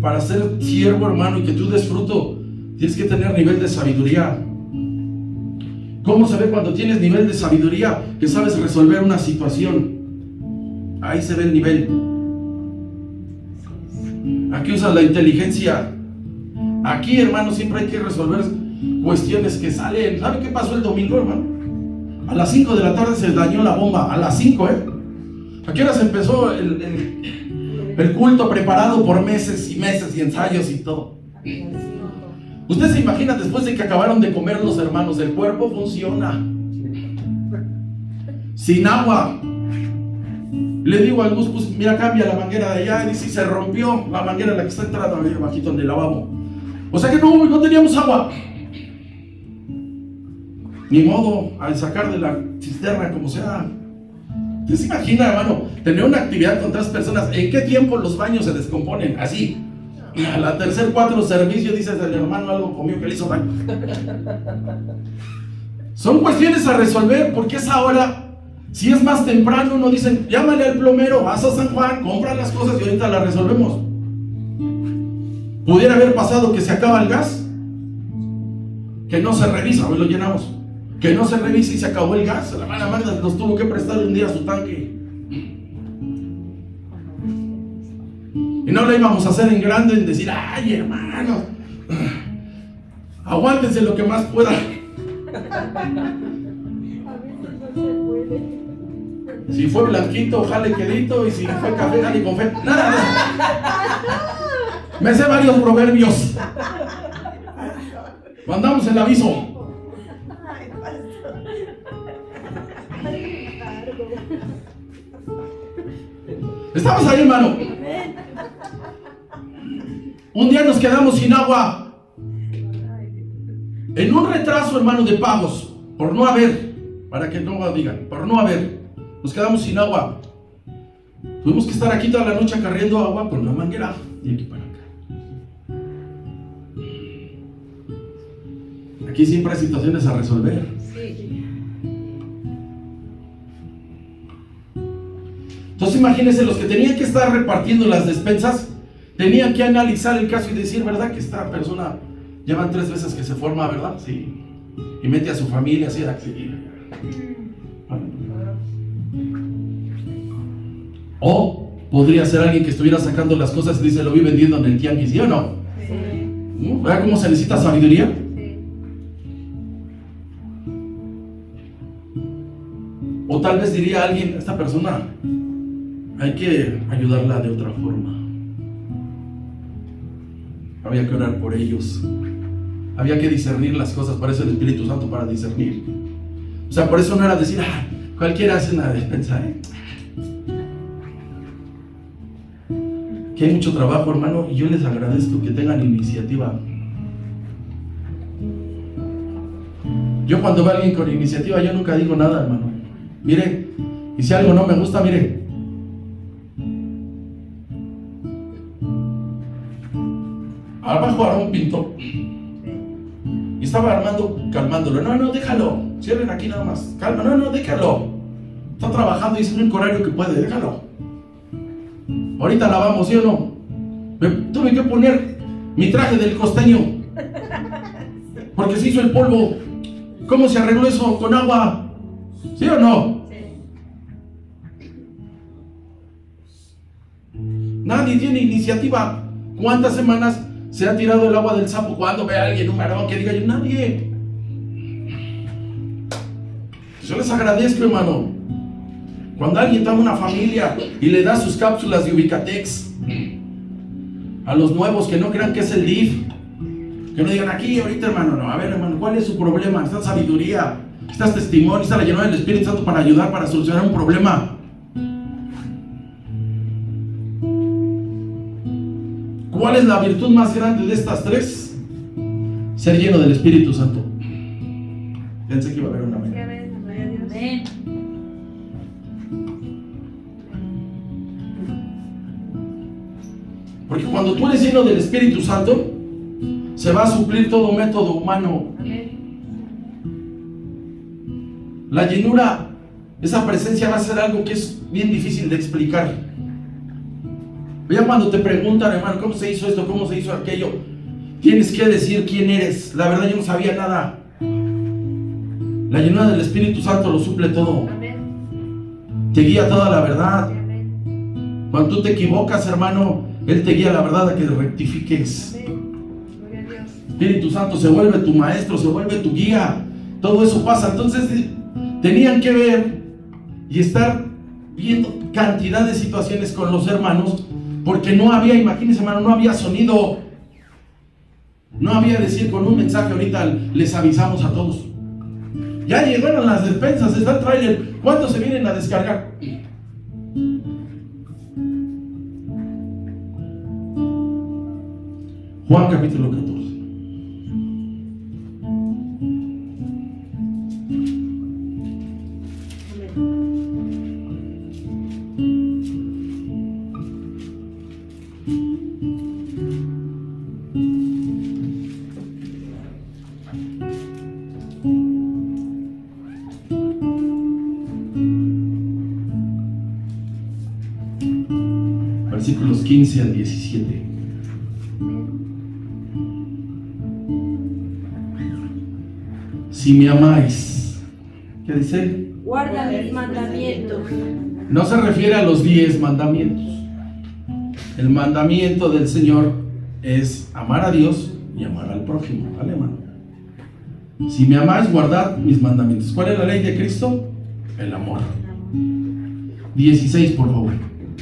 Para ser siervo, hermano, y que tú des fruto, tienes que tener nivel de sabiduría. ¿Cómo se ve cuando tienes nivel de sabiduría? Que sabes resolver una situación. Ahí se ve el nivel. Aquí usas la inteligencia. Aquí, hermano, siempre hay que resolver cuestiones que salen. ¿Sabe qué pasó el domingo, hermano? A las 5 de la tarde se dañó la bomba. A las 5, ¿A qué hora se empezó el culto preparado por meses y meses y ensayos y todo? Usted se imagina después de que acabaron de comer los hermanos, el cuerpo funciona sin agua. Le digo al Gus, pues mira, cambia la manguera de allá. Y dice, se rompió la manguera en la que está entrando ahí bajito en el lavabo. O sea que no teníamos agua. Ni modo, al sacar de la cisterna como sea. ¿Usted se imagina, hermano, tener una actividad con 3 personas? ¿En qué tiempo los baños se descomponen? Así. A la tercer 4 servicios dices, el hermano algo comió que le hizo daño. Son cuestiones a resolver, porque esa hora, si es más temprano, nos dicen, llámale al plomero, vas a San Juan, compra las cosas y ahorita las resolvemos. Pudiera haber pasado que se acaba el gas, que no se revisa, hoy lo llenamos, que no se revisa y se acabó el gas. La hermana Magda nos tuvo que prestar un día su tanque. Y no lo íbamos a hacer en grande, en decir, ay, hermano, aguántense lo que más pueda. Si fue blanquito, jale quedito, y si fue café, jale con fe. Nada de eso. Me sé varios proverbios. Mandamos el aviso. Estamos ahí, hermano. Un día nos quedamos sin agua. En un retraso, hermano, de pagos. Por no haber. Para que no digan. Por no haber. Nos quedamos sin agua. Tuvimos que estar aquí toda la noche acarreando agua con una manguera. De aquí para acá. Aquí siempre hay situaciones a resolver. Entonces imagínense, los que tenían que estar repartiendo las despensas tenían que analizar el caso y decir, ¿verdad que esta persona llevan 3 veces que se forma, verdad? Sí. Y mete a su familia así. O podría ser alguien que estuviera sacando las cosas y dice, lo vi vendiendo en el tianguis, ¿sí o no? Sí. ¿Verdad cómo se necesita sabiduría? Sí. O tal vez diría alguien, esta persona hay que ayudarla de otra forma. Había que orar por ellos. Había que discernir las cosas. Para eso el Espíritu Santo, para discernir. O sea, por eso no era decir, cualquiera hace una despensa, Que hay mucho trabajo, hermano, y yo les agradezco que tengan iniciativa. Yo cuando veo a alguien con iniciativa, yo nunca digo nada, hermano. Mire, y si algo no me gusta, mire, abajo hará un pintor y estaba calmándolo. No, déjalo, cierren aquí nada más, calma, no, déjalo, está trabajando y es un horario que puede, déjalo, ahorita lavamos, ¿sí o no? Tuve que poner mi traje del costeño porque se hizo el polvo. ¿Cómo se arregló eso? Con agua, ¿sí o no? Nadie tiene iniciativa. ¿Cuántas semanas se ha tirado el agua del sapo? Cuando ve a alguien, un varón que diga, yo, nadie. Yo les agradezco, hermano, cuando alguien toma una familia y le da sus cápsulas de Ubicatex a los nuevos, que no crean que es el DIF, que no digan aquí ahorita, hermano, no, a ver, hermano, ¿cuál es su problema? Está sabiduría, está testimonio, está la llenura del Espíritu Santo para ayudar, para solucionar un problema. ¿Cuál es la virtud más grande de estas 3? Ser lleno del Espíritu Santo. Pensé que iba a haber una amén. Porque cuando tú eres lleno del Espíritu Santo, se va a suplir todo método humano. La llenura, esa presencia va a ser algo que es bien difícil de explicar. Ya cuando te preguntan, hermano, ¿cómo se hizo esto? ¿Cómo se hizo aquello? Tienes que decir quién eres. La verdad, yo no sabía nada. La llenura del Espíritu Santo lo suple todo. Te guía toda la verdad. Cuando tú te equivocas, hermano, Él te guía la verdad a que rectifiques. Espíritu Santo se vuelve tu maestro, se vuelve tu guía. Todo eso pasa. Entonces tenían que ver y estar viendo cantidad de situaciones con los hermanos, porque no había, imagínense, hermano, no había sonido. No había decir con un mensaje ahorita les avisamos a todos. Ya llegaron las despensas, está el tráiler. ¿Cuántos se vienen a descargar? Juan capítulo 14. Versículos 15 al 17. Si me amáis, ¿qué dice? Guarda mis mandamientos. No se refiere a los 10 mandamientos. El mandamiento del Señor es amar a Dios y amar al prójimo. ¿Vale, hermano? Si me amáis, guardad mis mandamientos. ¿Cuál es la ley de Cristo? El amor. 16, por favor.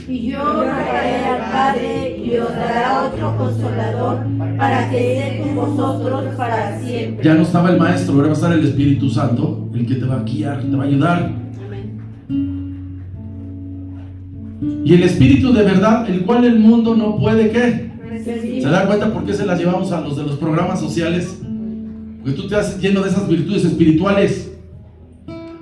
Y yo rogaré al Padre y os dará otro consolador para que esté con vosotros para siempre. Ya no estaba el Maestro, ahora va a estar el Espíritu Santo, el que te va a guiar, te va a ayudar. Y el Espíritu de verdad, el cual el mundo no puede, ¿qué? ¿Se da cuenta por qué se las llevamos a los de los programas sociales? Porque tú te haces lleno de esas virtudes espirituales.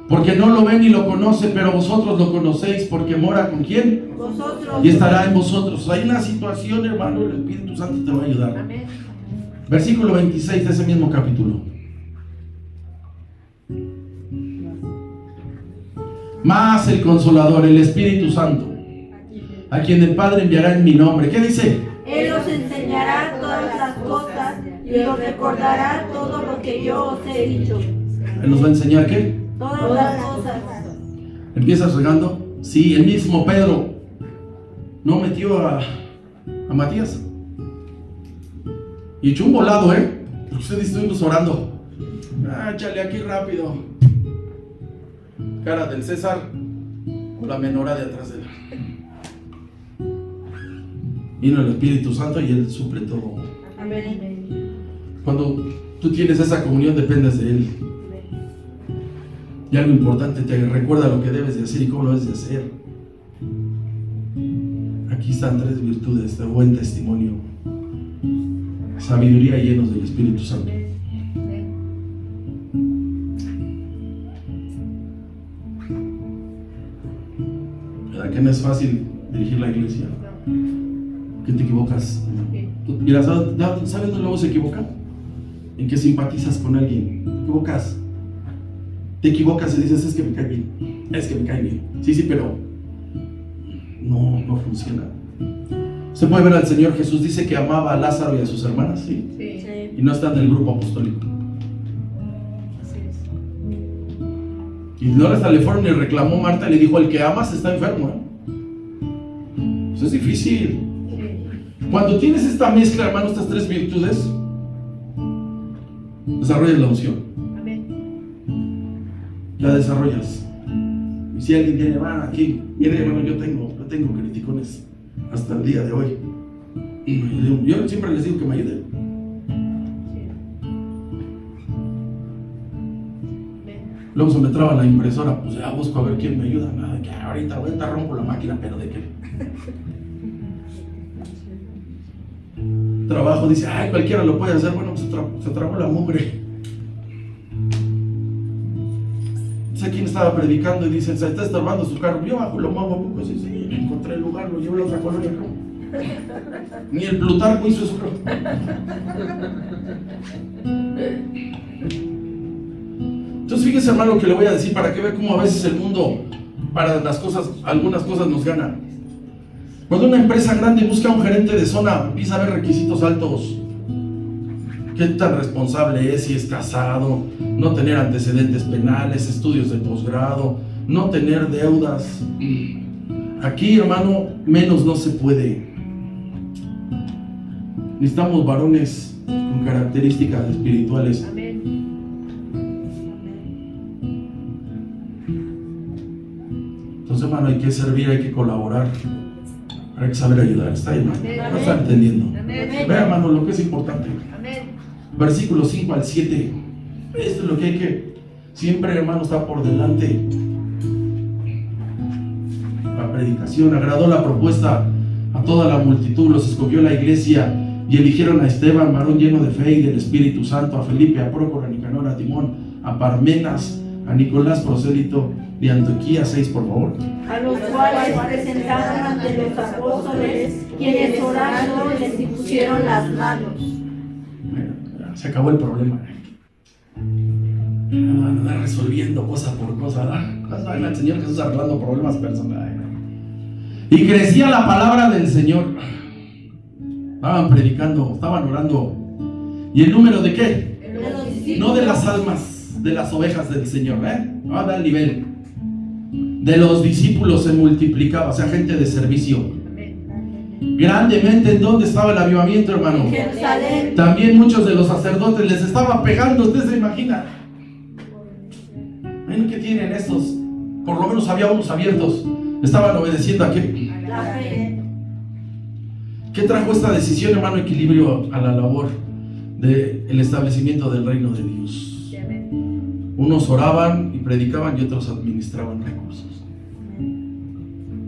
Porque no lo ve ni lo conoce, pero vosotros lo conocéis, porque mora ¿con quién? Vosotros. Y estará en vosotros. Hay una situación, hermano, el Espíritu Santo te va a ayudar. Amén. Versículo 26 de ese mismo capítulo. Más el Consolador, el Espíritu Santo, a quien el Padre enviará en mi nombre. ¿Qué dice? Él os enseñará todas las cosas y os recordará todo lo que yo os he dicho. Él nos va a enseñar ¿qué? Todas las cosas. ¿Empiezas regando? Sí, el mismo Pedro no metió a Matías y echó un volado, Ustedes estuvimos orando. Échale aquí rápido. Cara del César con la menora de atrás de él. Vino el Espíritu Santo y Él suple todo. Amén. Cuando tú tienes esa comunión dependes de Él. Y algo importante, te recuerda lo que debes de hacer y cómo lo debes de hacer. Aquí están 3 virtudes de buen testimonio: sabiduría y llenos del Espíritu Santo. ¿Verdad que no es fácil dirigir la iglesia? Que te equivocas. Mira, ¿sabes dónde luego se equivoca? En que simpatizas con alguien. Te equivocas y dices, es que me cae bien. Es que me cae bien. Sí, pero no funciona. Se puede ver al Señor Jesús, dice que amaba a Lázaro y a sus hermanas, ¿sí? Y no está en el grupo apostólico. Y no hasta le fueron y reclamó Marta y le dijo, el que amas está enfermo, Eso es difícil. Cuando tienes esta mezcla, hermano, estas 3 virtudes, desarrollas la unción. Amén. La desarrollas. Y si alguien tiene, aquí, mire, hermano, yo tengo criticones hasta el día de hoy. Yo siempre les digo que me ayuden. Luego se me traba la impresora, pues ya busco a ver quién me ayuda. Nada, que ahorita rompo la máquina, pero ¿de qué? Trabajo, dice, cualquiera lo puede hacer. Bueno, pues se trabó la mugre. No sé quién estaba predicando y dice, se está estorbando su carro. Yo bajo lo muevo un poco, sí, encontré el lugar, lo llevo a la otra colonia. Ni el Plutarco hizo eso, creo. Entonces fíjese, hermano, que le voy a decir para que vea cómo a veces el mundo para las cosas, algunas cosas nos gana. Cuando una empresa grande busca a un gerente de zona, empieza a ver requisitos altos. ¿Qué tan responsable es? Si es casado, no tener antecedentes penales, estudios de posgrado, no tener deudas. Aquí, hermano, menos no se puede. Necesitamos varones con características espirituales. Amén. Entonces, hermano, hay que servir, hay que colaborar, hay que saber ayudar. ¿Está ahí, hermano? ¿No está entendiendo? Amén. Vea, hermano, lo que es importante. Amén. Versículos 5 al 7. Esto es lo que hay que siempre, hermano, está por delante. La predicación agradó la propuesta a toda la multitud, los escogió la iglesia y eligieron a Esteban, varón lleno de fe y del Espíritu Santo, a Felipe, a Prócoro, a Nicanor, a Timón, a Parmenas, a Nicolás, prosélito de Antioquía. 6, por favor. A los cuales presentaron ante los apóstoles, quienes orando les impusieron las manos. Se acabó el problema. Andar resolviendo cosa por cosa. ¿Verdad? El Señor Jesús arreglando problemas personales. Y crecía la palabra del Señor. Estaban predicando, estaban orando. ¿Y el número de qué? De los discípulos. No de las almas, de las ovejas del Señor. No da el nivel. De los discípulos se multiplicaba, o sea, gente de servicio. Grandemente. ¿En dónde estaba el avivamiento, hermano? En Jerusalén. También muchos de los sacerdotes les estaban pegando. Usted se imagina. ¿Ven qué tienen estos? Por lo menos había unos abiertos. Estaban obedeciendo a qué. La fe. ¿Qué trajo esta decisión, hermano? Equilibrio a la labor del establecimiento del reino de Dios. Unos oraban y predicaban y otros administraban recursos.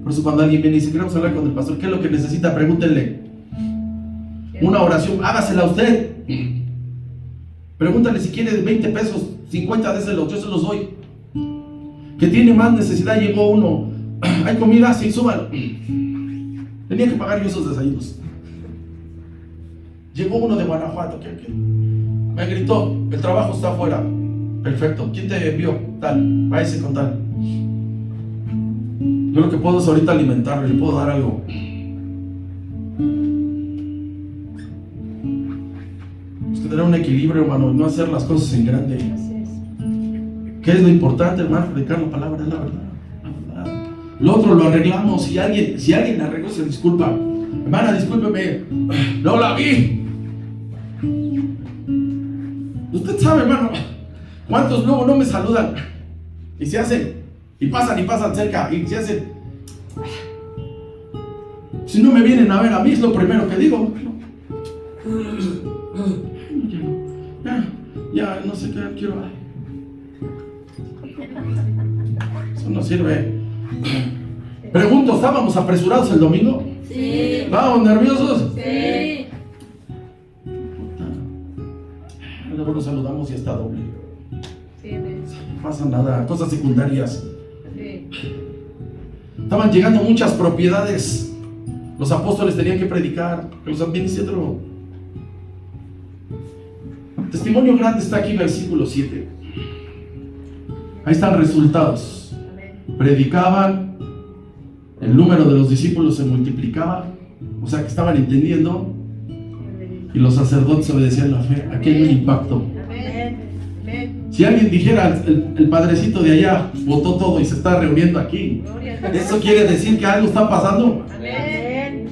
Por eso cuando alguien viene y dice, queremos hablar con el pastor, ¿qué es lo que necesita? Pregúntenle. Una oración, hágasela a usted. Pregúntale si quiere 20 pesos, 50 déselos, yo se los doy. Que tiene más necesidad, llegó uno, hay comida, sí, súbalo. Tenía que pagar yo esos desayunos. Llegó uno de Guanajuato, me gritó, el trabajo está afuera. Perfecto, ¿quién te envió? Tal, váyase con tal. Yo lo que puedo es ahorita alimentarlo, le puedo dar algo. Pues tener un equilibrio, hermano, no hacer las cosas en grande. ¿Qué es lo importante, hermano? Predicar la palabra, es la verdad. Lo otro lo arreglamos. Si alguien arregló, se disculpa. Hermana, discúlpeme, no la vi. Usted sabe, hermano, cuántos luego no me saludan y se hacen, y pasan cerca y se hacen. Si no me vienen a ver a mí, es lo primero que digo. Ya no sé qué quiero. Eso no sirve. Pregunto, ¿estábamos apresurados el domingo? Sí. ¿Estábamos nerviosos? Sí. Luego nos saludamos y está doble. Sí. No pasa nada, cosas secundarias. Sí. Estaban llegando muchas propiedades. Los apóstoles tenían que predicar, que los administradores. Testimonio grande está aquí, versículo 7. Ahí están resultados. Predicaban, el número de los discípulos se multiplicaba, o sea que estaban entendiendo, y los sacerdotes obedecían la fe. Aquí hay un impacto. Si alguien dijera, el padrecito de allá botó todo y se está reuniendo aquí, ¿eso quiere decir que algo está pasando? Amén.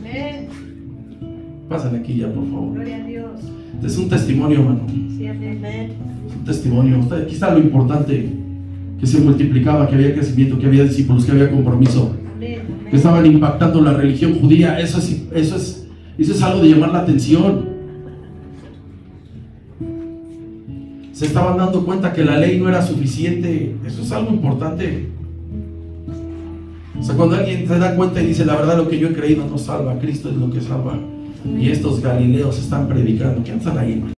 Pásenle aquí ya, por favor. Gloria a Dios. Este es un testimonio, hermano. Sí, amén. Es un testimonio. Aquí está lo importante, que se multiplicaba, que había crecimiento, que había discípulos, que había compromiso, que estaban impactando la religión judía. Eso es algo de llamar la atención. Se estaban dando cuenta que la ley no era suficiente. Eso es algo importante. O sea, cuando alguien se da cuenta y dice, la verdad, lo que yo he creído no salva, Cristo es lo que salva, y estos galileos están predicando, ¿qué están ahí, hermano?